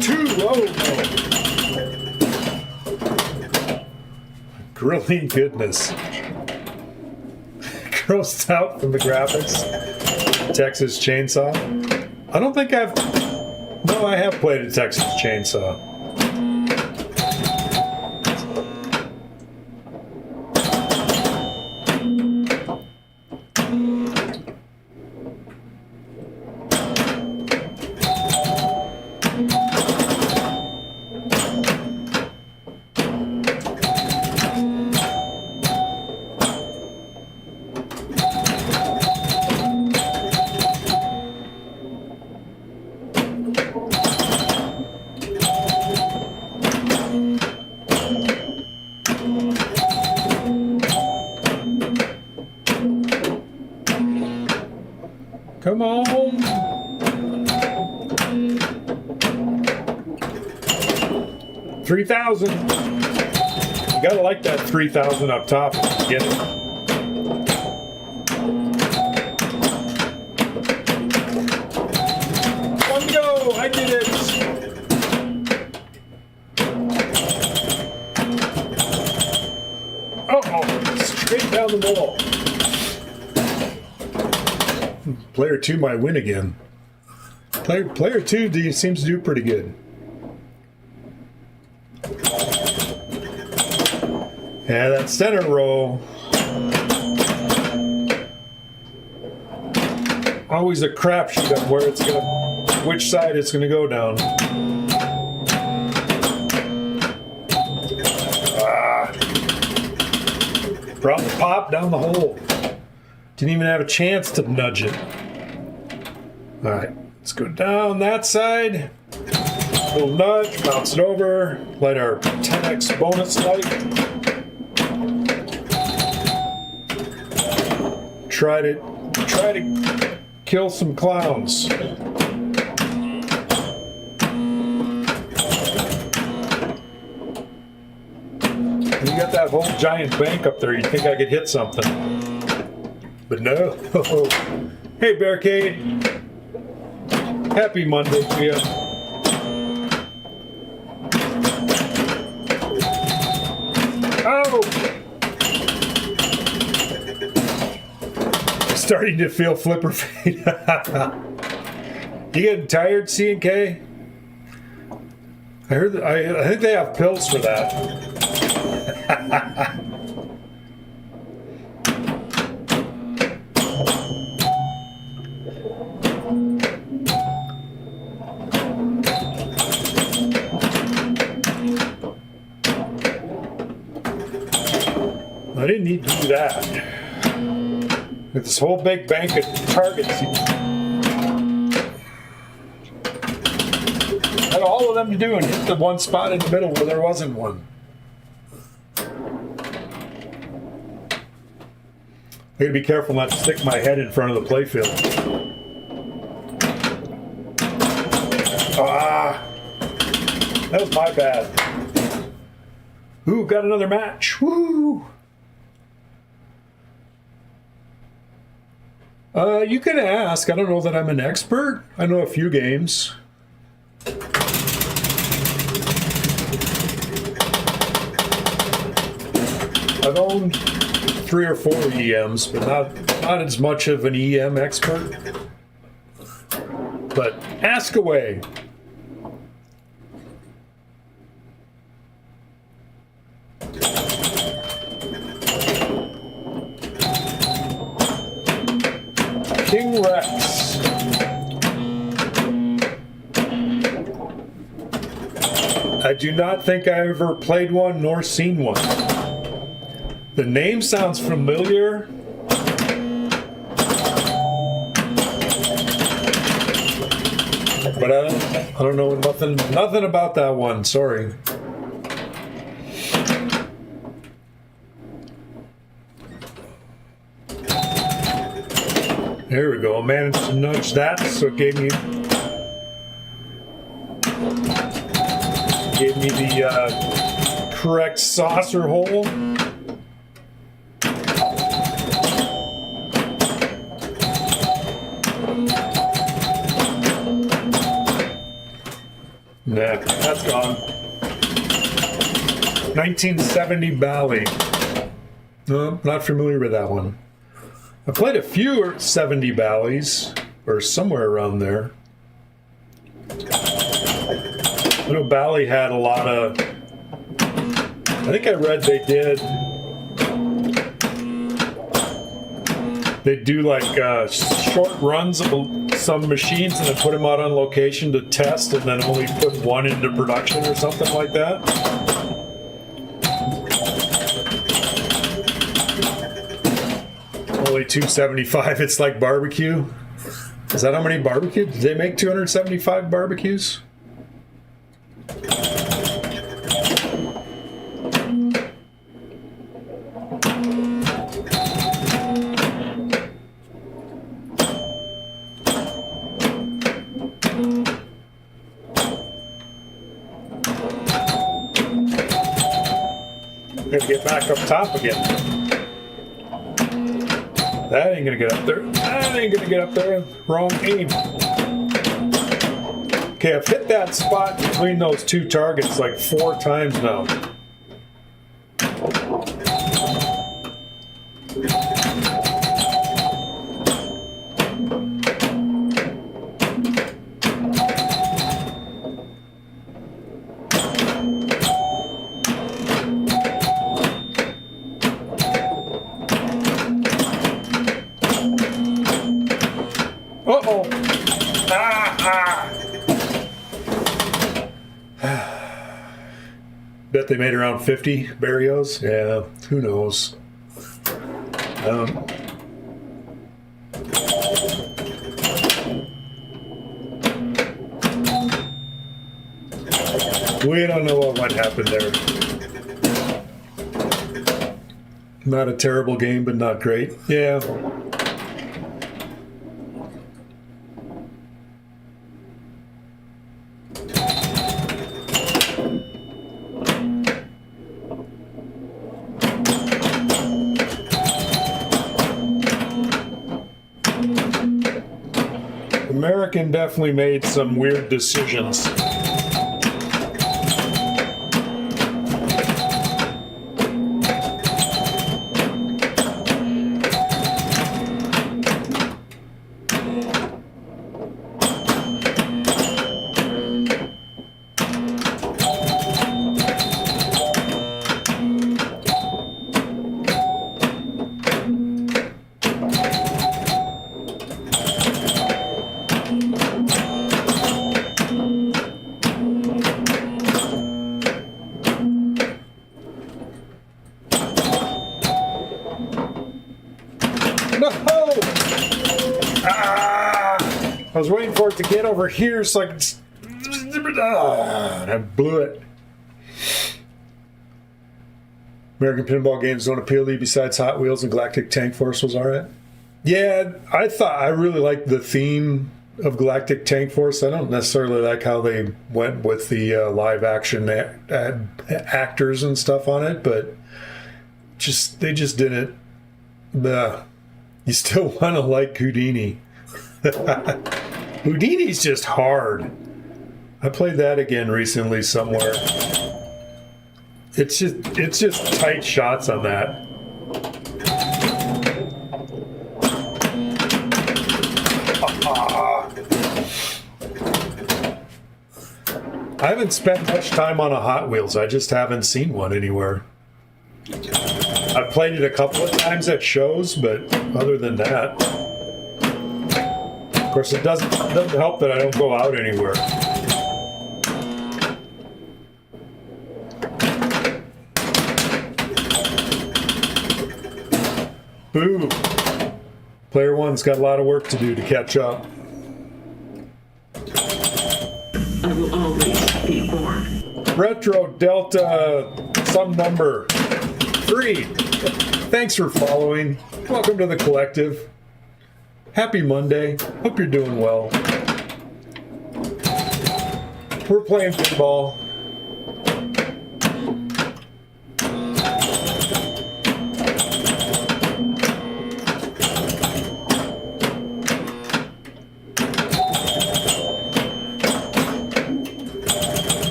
Two. Oh, no. Grilling goodness. Grossed out from the graphics. Texas Chainsaw. I don't think I've... No, I have played a Texas Chainsaw. Come on. $3,000. You gotta like that 3,000 up top if you get it. One go! I did it! Uh-oh! Straight down the middle. Player 2 might win again. Player 2 seems to do pretty good. Yeah, that center row. Always a crapshoot on where it's gonna, which side it's gonna go down. Brought the pop down the hole. Didn't even have a chance to nudge it. All right, let's go down that side. Little nudge, bounce it over. Light our 10x bonus light. Try to kill some clowns. You got that whole giant bank up there, you'd think I could hit something. But no. Hey, Barricade. Happy Monday to you. Oh! Starting to feel flipper fade. You getting tired, C&K? I heard that, I think they have pills for that. I didn't need to do that. With this whole big bank of targets. Had all of them to do and hit the one spot in the middle where there wasn't one. I gotta be careful not to stick my head in front of the playfield. Ah! That was my bad. Ooh, got another match. Woo! You can ask. I don't know that I'm an expert. I know a few games. I've owned 3 or 4 EMs, but not as much of an EM expert. But ask away. King Rex. I do not think I ever played one nor seen one. The name sounds familiar. But I don't know nothing about that one. Sorry. There we go. I managed to nudge that, so it gave me the correct saucer hole. Nah, that's gone. 1970 Bally. No, not familiar with that one. I played a few 70 Bally's, or somewhere around there. I know Bally had a lot of... I think I read they do like short runs of some machines and then put them out on location to test and then only put one into production or something like that. Only 275. It's like barbecue. Is that how many barbecues? Did they make 275 barbecues? Gotta get back up top again. That ain't gonna get up there. That ain't gonna get up there. Wrong aim. Okay, I've hit that spot between those two targets like 4 times now. Uh-oh. Bet they made around 50 Barrios. Yeah, who knows? We don't know what happened there. Not a terrible game, but not great. Yeah. American definitely made some weird decisions. No! Ah! I was waiting for it to get over here so I could. And I blew it. American Pinball games don't appeal to you besides Hot Wheels and Galactic Tank Force was alright? Yeah, I really liked the theme of Galactic Tank Force. I don't necessarily like how they went with the live action actors and stuff on it, but they just didn't. You still want to like Houdini. Houdini's just hard. I played that again recently somewhere. It's just tight shots on that. I haven't spent much time on a Hot Wheels. I just haven't seen one anywhere. I've played it a couple of times at shows, but other than that, of course, it doesn't help that I don't go out anywhere. Boo! Player one's got a lot of work to do to catch up. I will always be born. Retro Delta some number 3. Thanks for following. Welcome to the collective. Happy Monday. Hope you're doing well. We're playing pinball.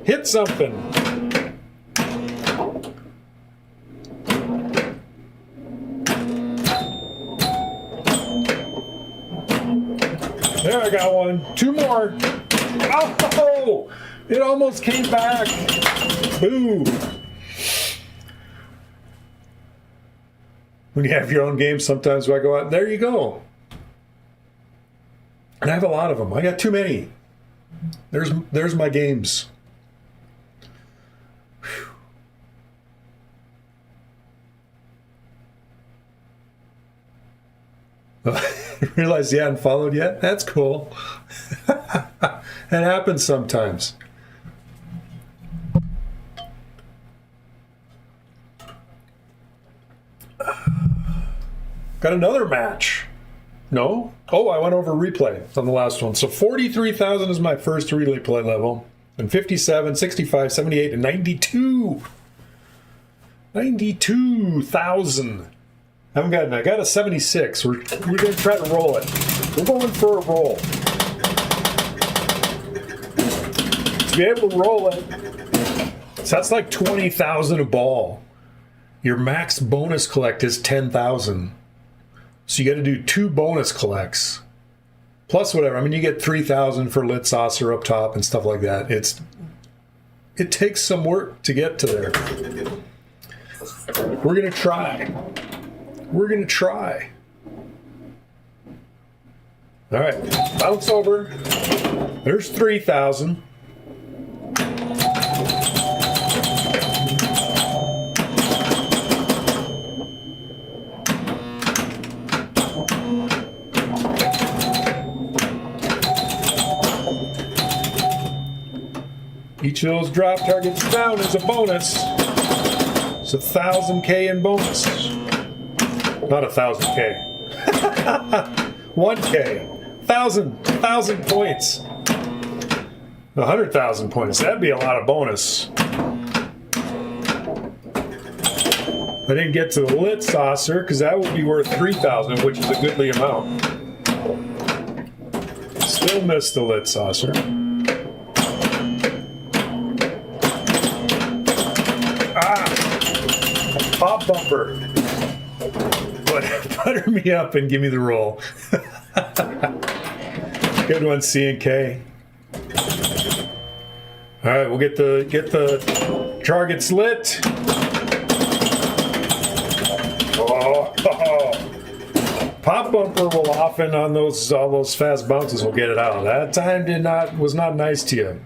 Hit something. There, I got one. 2 more. Oh! It almost came back. Boo. When you have your own games, sometimes I go out, there you go. And I have a lot of them. I got too many. There's my games. Realized you hadn't followed yet? That's cool. It happens sometimes. Got another match. No? Oh, I went over replay on the last one. So 43,000 is my first replay level. And 57, 65, 78, and 92. 92,000. I got a 76. We're going to try to roll it. We're going for a roll. To be able to roll it, so that's like 20,000 a ball. Your max bonus collect is 10,000. So you got to do 2 bonus collects. Plus whatever. I mean, you get 3,000 for lit saucer up top and stuff like that. It takes some work to get to there. We're going to try. We're going to try. All right. Bounce over. There's 3,000. Each of those drop targets down is a bonus. It's 1,000K in bonus. Not 1,000K. 1K. 1,000 points. 100,000 points. That'd be a lot of bonus. I didn't get to the lit saucer because that would be worth 3,000, which is a goodly amount. Still missed the lit saucer. Pop bumper. Butter me up and give me the roll. Good one, C and K. All right, we'll get the targets lit. Oh. Pop bumper will often on all those fast bounces will get it out. That time was not nice to you.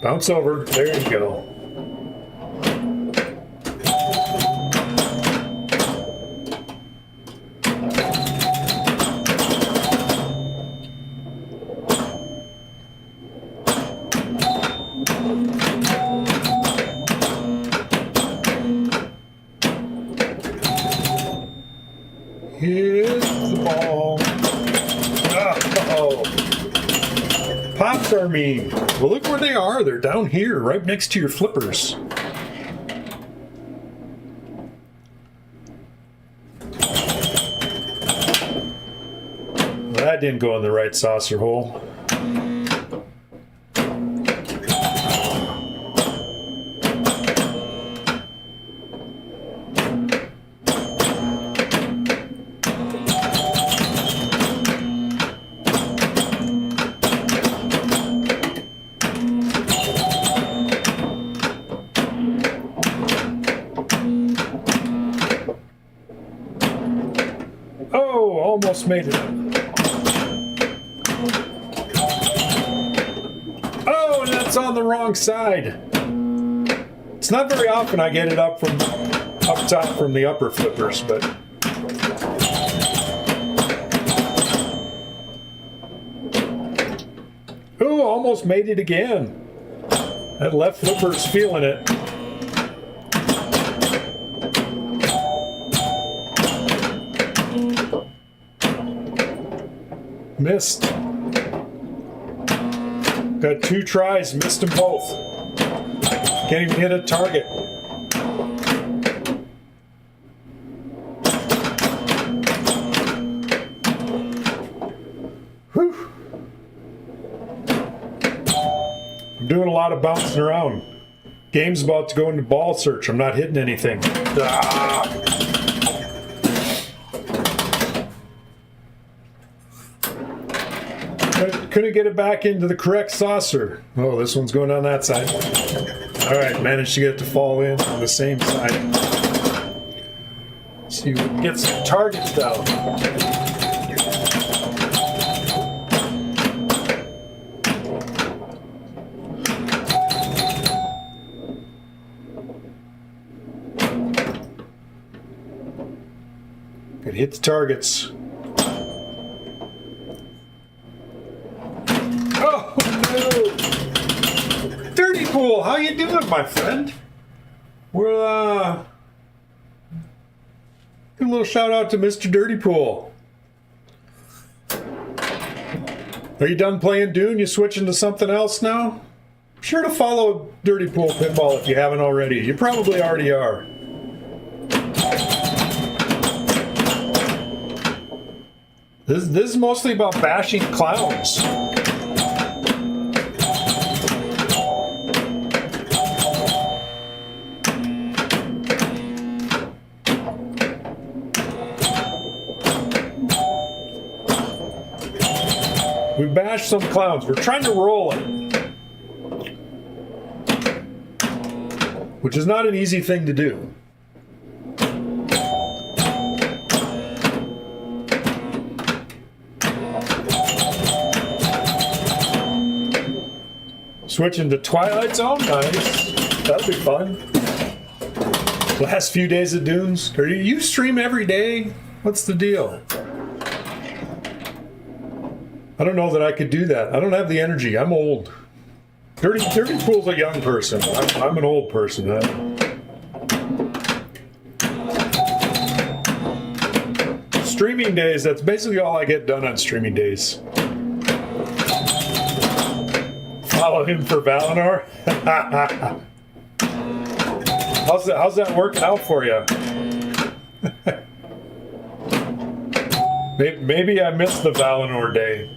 Bounce over. There you go. Hit the ball. Oh. Pops are mean. Well, look where they are. They're down here, right next to your flippers. That didn't go in the right saucer hole. Oh, almost made it. Oh, and that's on the wrong side. It's not very often I get it up top from the upper flippers, but oh, almost made it again. That left flipper's feeling it. Missed. Got 2 tries, missed them both. Can't even hit a target. Whew. I'm doing a lot of bouncing around. Game's about to go into ball search. I'm not hitting anything. Ah. Couldn't get it back into the correct saucer. Oh, this one's going on that side. All right, managed to get it to fall in on the same side. Let's see if we can get some targets down. Could hit the targets. Dirty Pool, how you doing, my friend? We're give a little shout out to Mr. Dirty Pool. Are you done playing Dune? You switching to something else now? Be sure to follow Dirty Pool Pinball if you haven't already. You probably already are. This is mostly about bashing clowns. We bashed some clowns. We're trying to roll it. Which is not an easy thing to do. Switching to Twilight Zone, nice. That'll be fun. Last few days of Dunes. Do you stream every day? What's the deal? I don't know that I could do that. I don't have the energy. I'm old. Dirty Pool's a young person. I'm an old person. Streaming days, that's basically all I get done on streaming days. Follow him for Valinor? How's that working out for you? Maybe I missed the Valinor day.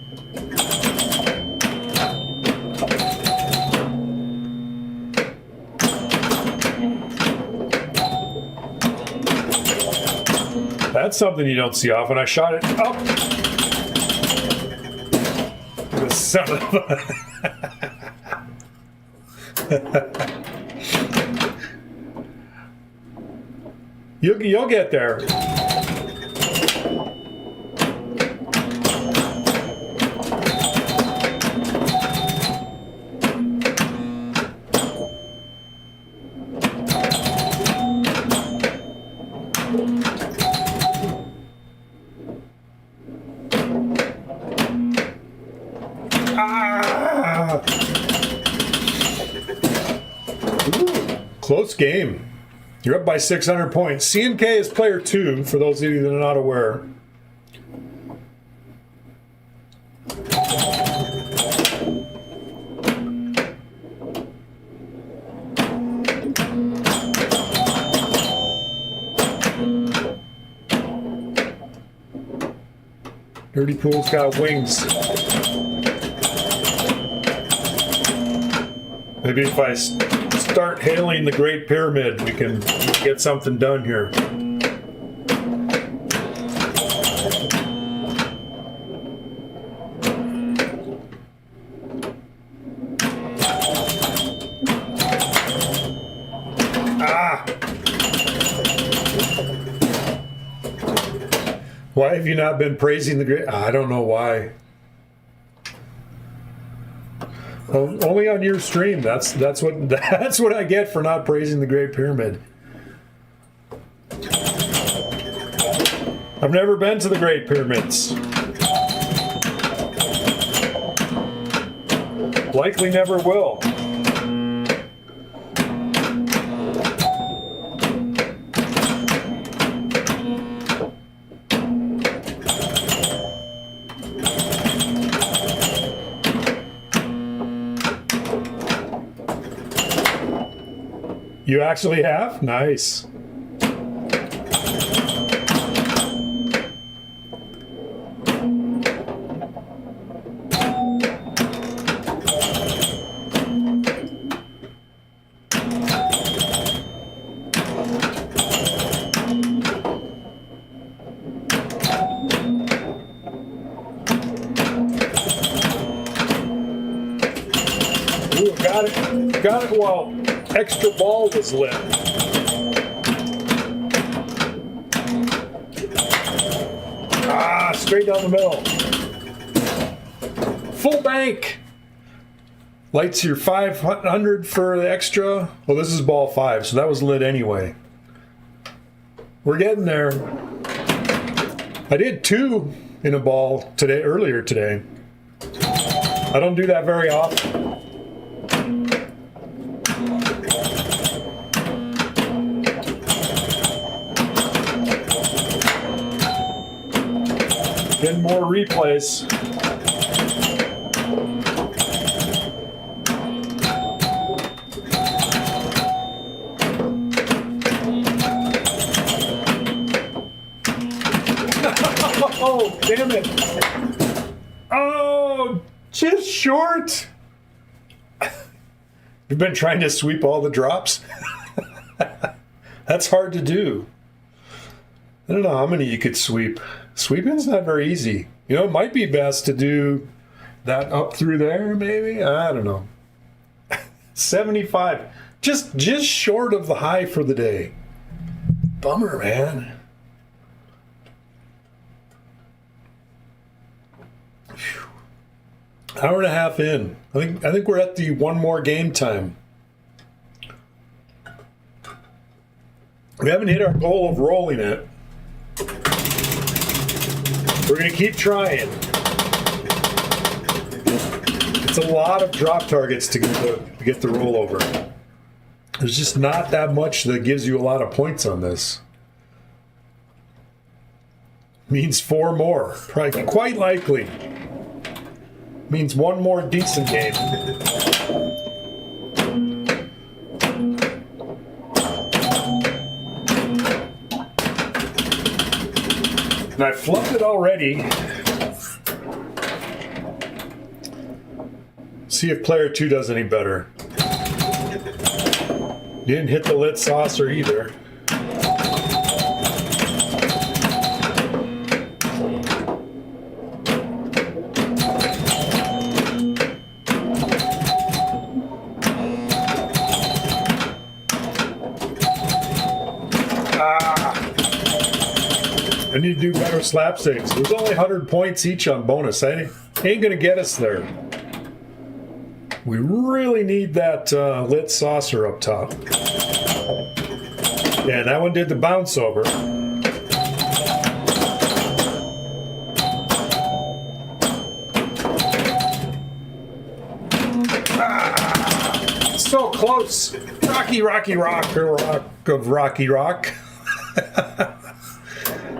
That's something you don't see often. I shot it up. The son of You'll get there. Close game. You're up by 600 points. C&K is player 2, for those of you that are not aware. Dirty Pool's got wings. Maybe if I start hailing the Great Pyramid, we can get something done here. Why have you not been praising the Great? I don't know why. Only on your stream. That's what I get for not praising the Great Pyramid. I've never been to the Great Pyramids. Likely never will. You actually have? Nice. Ooh, got it. Got it while extra ball was lit. Straight down the middle. Full bank. Lights your 500 for the extra. Well, this is ball 5, so that was lit anyway. We're getting there. I did 2 in a ball earlier today. I don't do that very often. Getting more replays. Oh, damn it. Oh, just short. You've been trying to sweep all the drops? That's hard to do. I don't know how many you could sweep. Sweeping's not very easy. You know, it might be best to do that up through there, maybe. I don't know. 75. Just short of the high for the day. Bummer, man. Whew. Hour and a half in. I think we're at the one more game time. We haven't hit our goal of rolling it. We're going to keep trying. It's a lot of drop targets to get the rollover. There's just not that much that gives you a lot of points on this. Means 4 more, probably quite likely. Means 1 more decent game. And I flubbed it already. See if player 2 does any better. Didn't hit the lit saucer either. I need to do better slap saves. There's only 100 points each on bonus. I ain't gonna get us there. We really need that lit saucer up top. Yeah, that one did the bounce over. So close. Rocky, Rocky, Rock, Rock of Rocky Rock.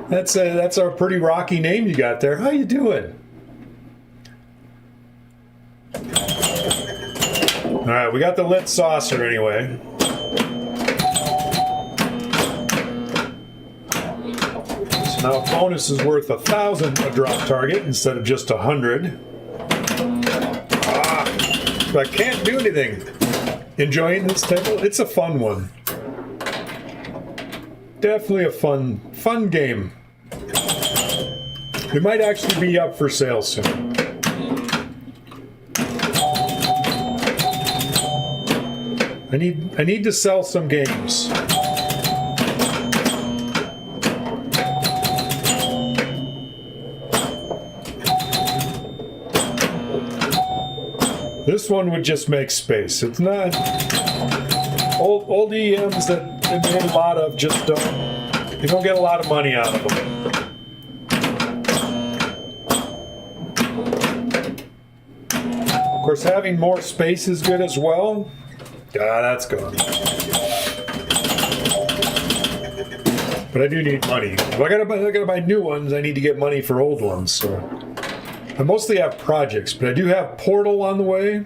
That's a pretty rocky name you got there. How you doing? All right, we got the lit saucer anyway. So now bonus is worth 1,000 a drop target instead of just 100. But I can't do anything. Enjoying this table? It's a fun one. Definitely a fun game. It might actually be up for sale soon. I need to sell some games. This one would just make space. It's not old EMs that they made a lot of. Just you don't get a lot of money out of them. Of course, having more space is good as well. That's gone. But I do need money. If I gotta buy new ones, I need to get money for old ones. So I mostly have projects, but I do have Portal on the way.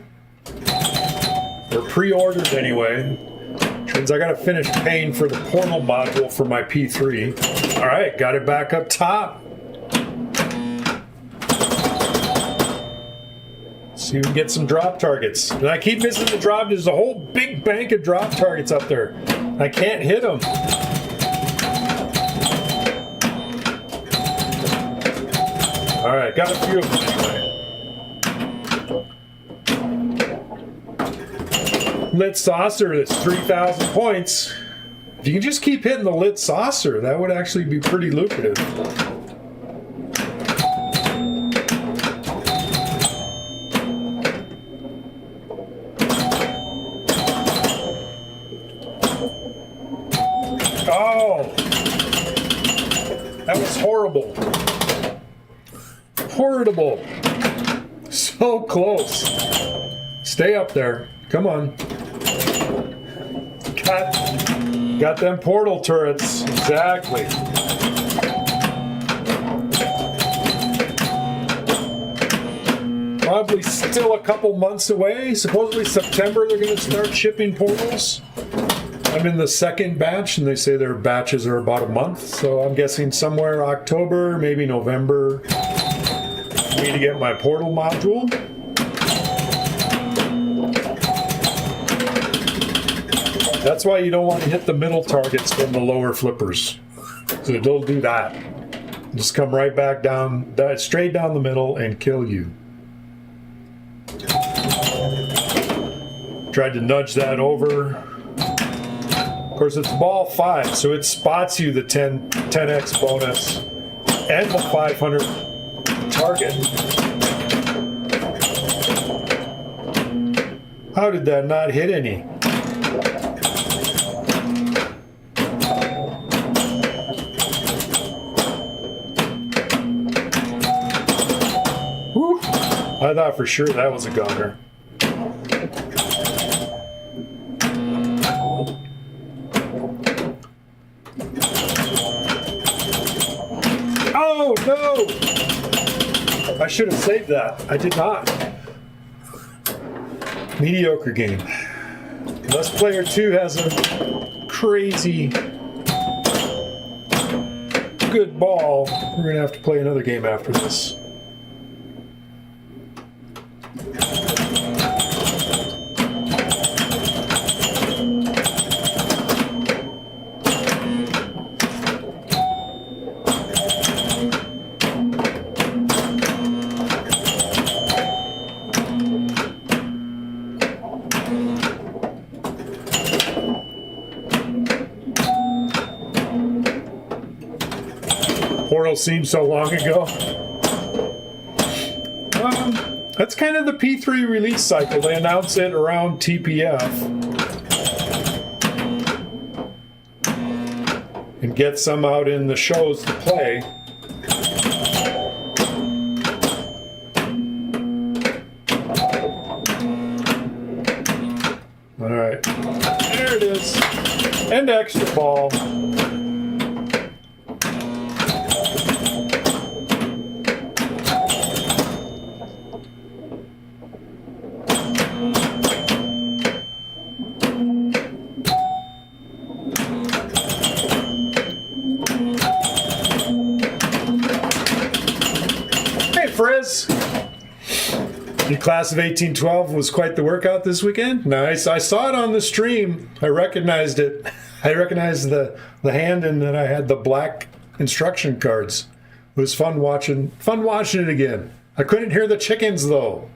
Or pre-ordered anyway. Which means I gotta finish paying for the Portal module for my P3. Alright, got it back up top. See if we can get some drop targets. And I keep missing the drop. There's a whole big bank of drop targets up there. I can't hit them. All right, got a few of them anyway. Lit saucer, that's 3,000 points. If you can just keep hitting the lit saucer, that would actually be pretty lucrative. That was horrible. Horrible. So close. Stay up there. Come on. Got them portal turrets. Exactly. Probably still a couple months away. Supposedly September they're going to start shipping portals. I'm in the second batch, and they say their batches are about a month, so I'm guessing somewhere October, maybe November, for me to get my portal module. That's why you don't want to hit the middle targets from the lower flippers. So don't do that. Just come right back down, straight down the middle, and kill you. Tried to nudge that over. Of course, it's ball 5, so it spots you the 10x bonus and the 500 target. How did that not hit any? Whew. I I thought for sure that was a goner. Oh, no! I should have saved that. I did not. Mediocre game. Unless player 2 has a crazy good ball, we're going to have to play another game after this. Portal seems so long ago. That's kind of the P3 release cycle. They announce it around TPF and get some out in the shows to play. All right, there it is, and extra ball. Frizz, your class of 1812 was quite the workout this weekend. Nice. I saw it on the stream. I recognized it. I recognized the hand, and then I had the black instruction cards. It was fun watching it again. I couldn't hear the chickens though.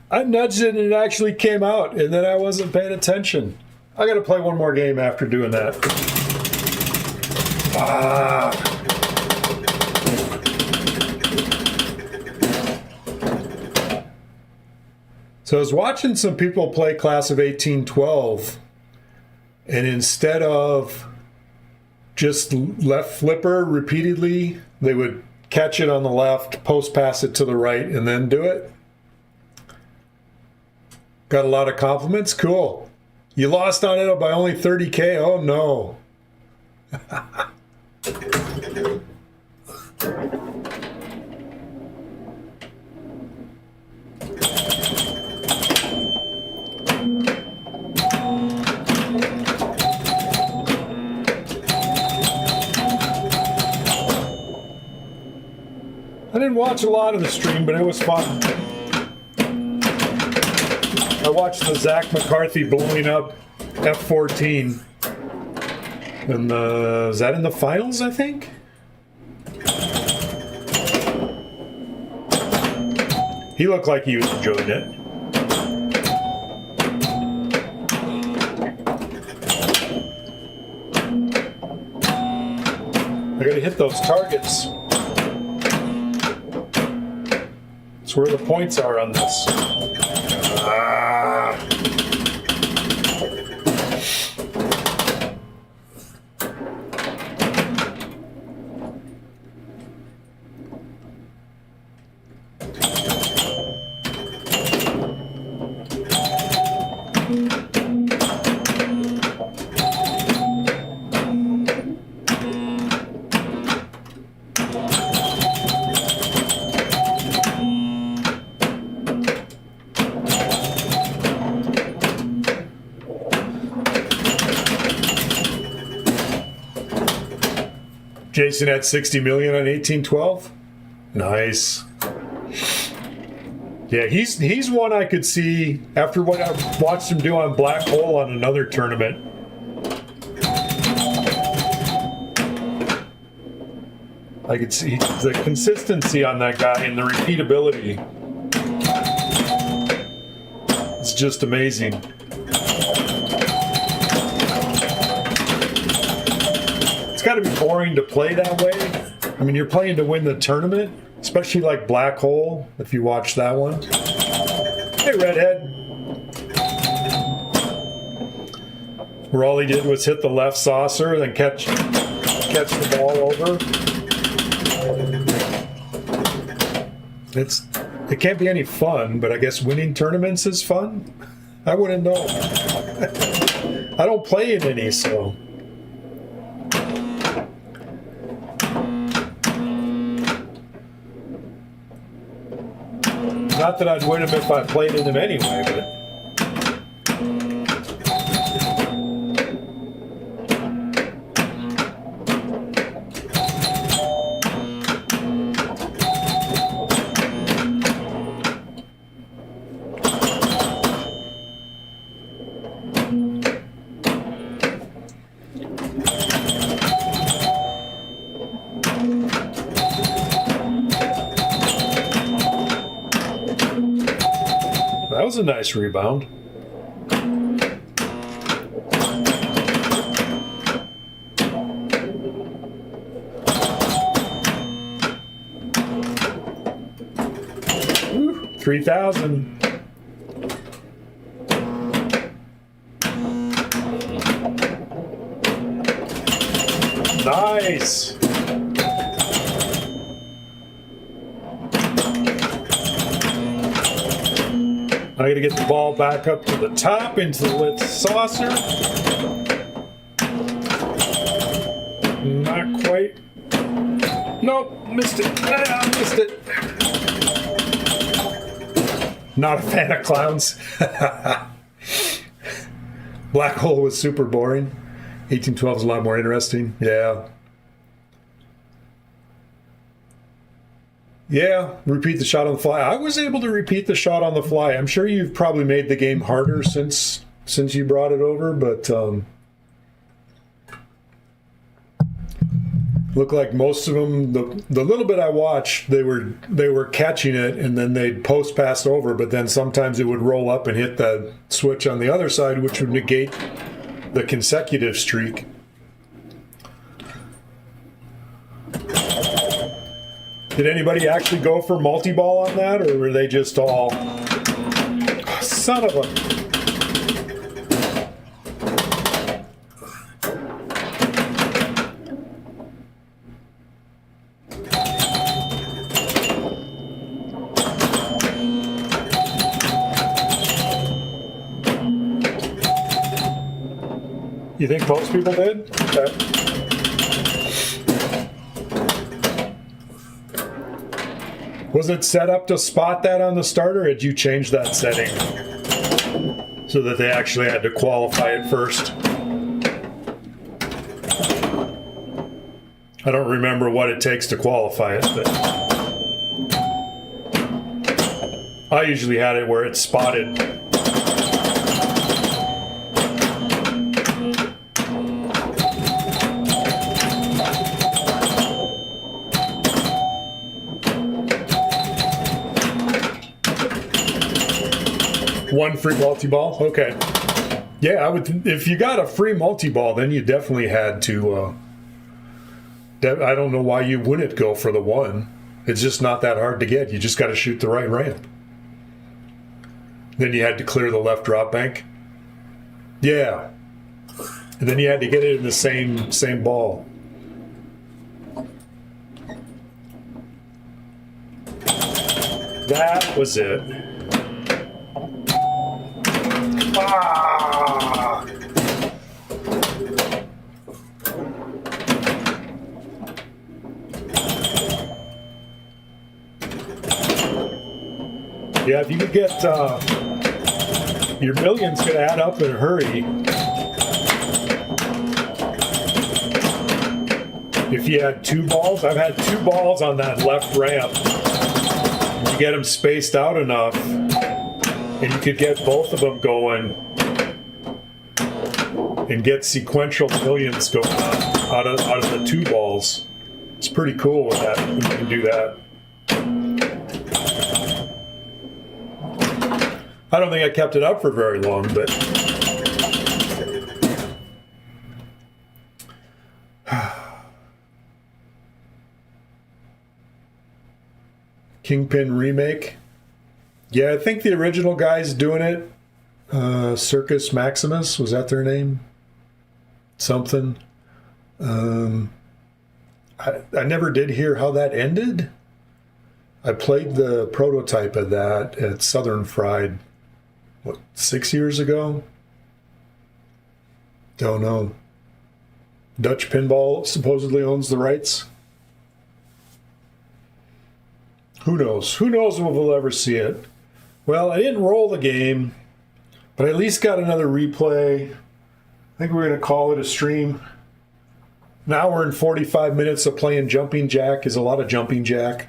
I nudged it and it actually came out, and then I wasn't paying attention. I gotta play one more game after doing that. So I was watching some people play Class of 1812, and instead of just left flipper repeatedly, they would catch it on the left, post pass it to the right, and then do it. Got a lot of compliments. Cool. You lost on it by only 30K? Oh no. I didn't watch a lot of the stream, but it was fun. I watched the Zach McCarthy blowing up F-14. And is that in the finals, I think? He looked like he was enjoying it. I gotta hit those targets. That's where the points are on this. Jason had 60 million on 1812. Nice. Yeah, he's one I could see after what I've watched him do on Black Hole on another tournament. I could see the consistency on that guy and the repeatability. It's just amazing. got to be boring to play that way. I mean, you're playing to win the tournament, especially like Black Hole, if you watch that one. Hey, Redhead. Where all he did was hit the left saucer, then catch the ball over. It can't be any fun, but I guess winning tournaments is fun. I wouldn't know. I don't play in any, so. Not that I'd win them if I played in them anyway, but. That was a nice rebound. Ooh, 3,000. Nice. I gotta get the ball back up to the top into the lit saucer. Not quite. Nope, missed it. Missed it. Not a fan of clowns. Black Hole was super boring. 1812 is a lot more interesting. Yeah. Yeah, repeat the shot on the fly. I was able to repeat the shot on the fly. I'm sure you've probably made the game harder since you brought it over, but looked like most of them, the little bit I watched, they were catching it and then they'd post pass over, but then sometimes it would roll up and hit the switch on the other side, which would negate the consecutive streak. Did anybody actually go for multi-ball on that, or were they just all... Oh, son of a... You think most people did? Okay. Was it set up to spot that on the start, or did you change that setting so that they actually had to qualify it first? I don't remember what it takes to qualify it, but I usually had it where it's spotted. One free multi-ball? Okay. Yeah, I would. If you got a free multi-ball, then you definitely had to. I don't know why you wouldn't go for the one. It's just not that hard to get. You just got to shoot the right ramp. Then you had to clear the left drop bank. Yeah. And then you had to get it in the same ball. That was it. Ah! Yeah, if you could get your millions could add up in a hurry. If you had two balls, I've had two balls on that left ramp. You get them spaced out enough, and you could get both of them going and get sequential millions going out of the two balls. It's pretty cool with that when you can do that. I don't think I kept it up for very long, but Kingpin remake. Yeah, I think the original guy's doing it. Circus Maximus, was that their name? Something. I never did hear how that ended. I played the prototype of that at Southern Fried, 6 years ago? Don't know. Dutch Pinball supposedly owns the rights. Who knows? Who knows if we'll ever see it? Well, I didn't roll the game, but I at least got another replay. I think we're going to call it a stream. An hour and 45 minutes of playing Jumping Jack is a lot of Jumping Jack.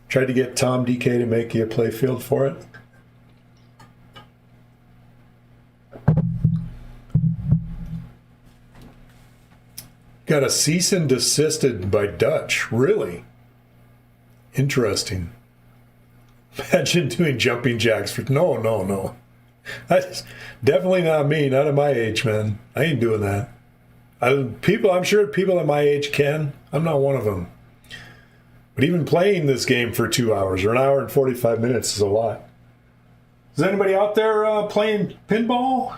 Tried to get Tom DK to make you a playfield for it. Got a cease and desisted by Dutch. Really? Interesting. Imagine doing Jumping Jacks for... No. That's definitely not me. Not at my age, man. I ain't doing that. I'm sure people at my age can. I'm not one of them. But even playing this game for 2 hours or an hour and 45 minutes is a lot. Is anybody out there playing pinball?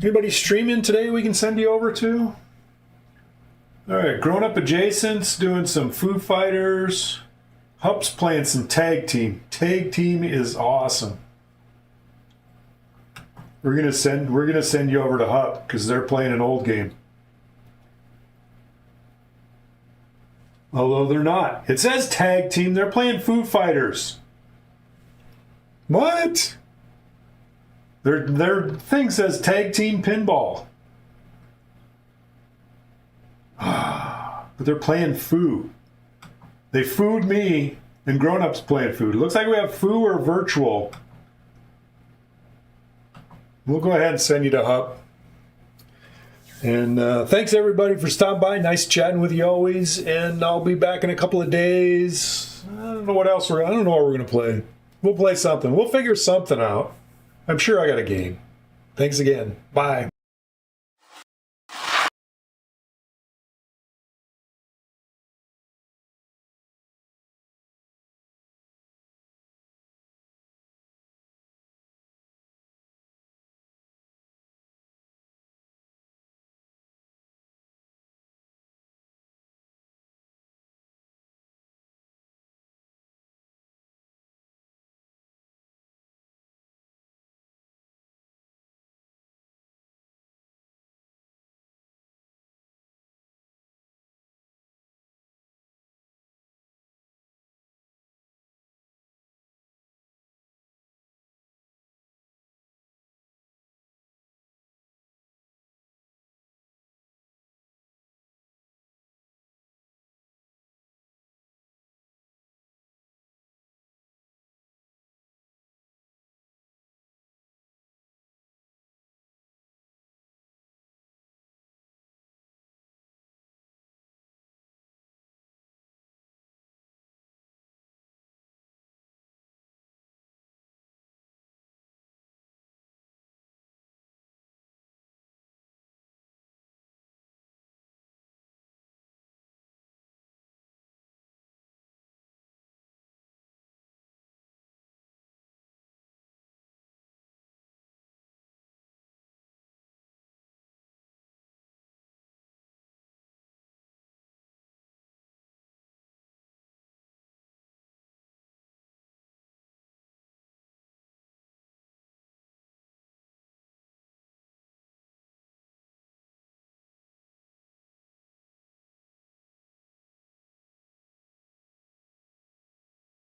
Anybody streaming today we can send you over to? All right, Grown Up Adjacent's doing some Foo Fighters. Hup's playing some Tag Team. Tag Team is awesome. We're gonna send you over to Hup because they're playing an old game. Although they're not. It says Tag Team. They're playing Foo Fighters. What? Their thing says Tag Team Pinball. But they're playing Foo. They fooed me, and Grown Up's playing Foo. It looks like we have Foo or Virtual. We'll go ahead and send you to Hup. And thanks everybody for stopping by. Nice chatting with you always. And I'll be back in a couple of days. I don't know what else I don't know what we're gonna play. We'll play something. We'll figure something out. I'm sure I got a game. Thanks again. Bye.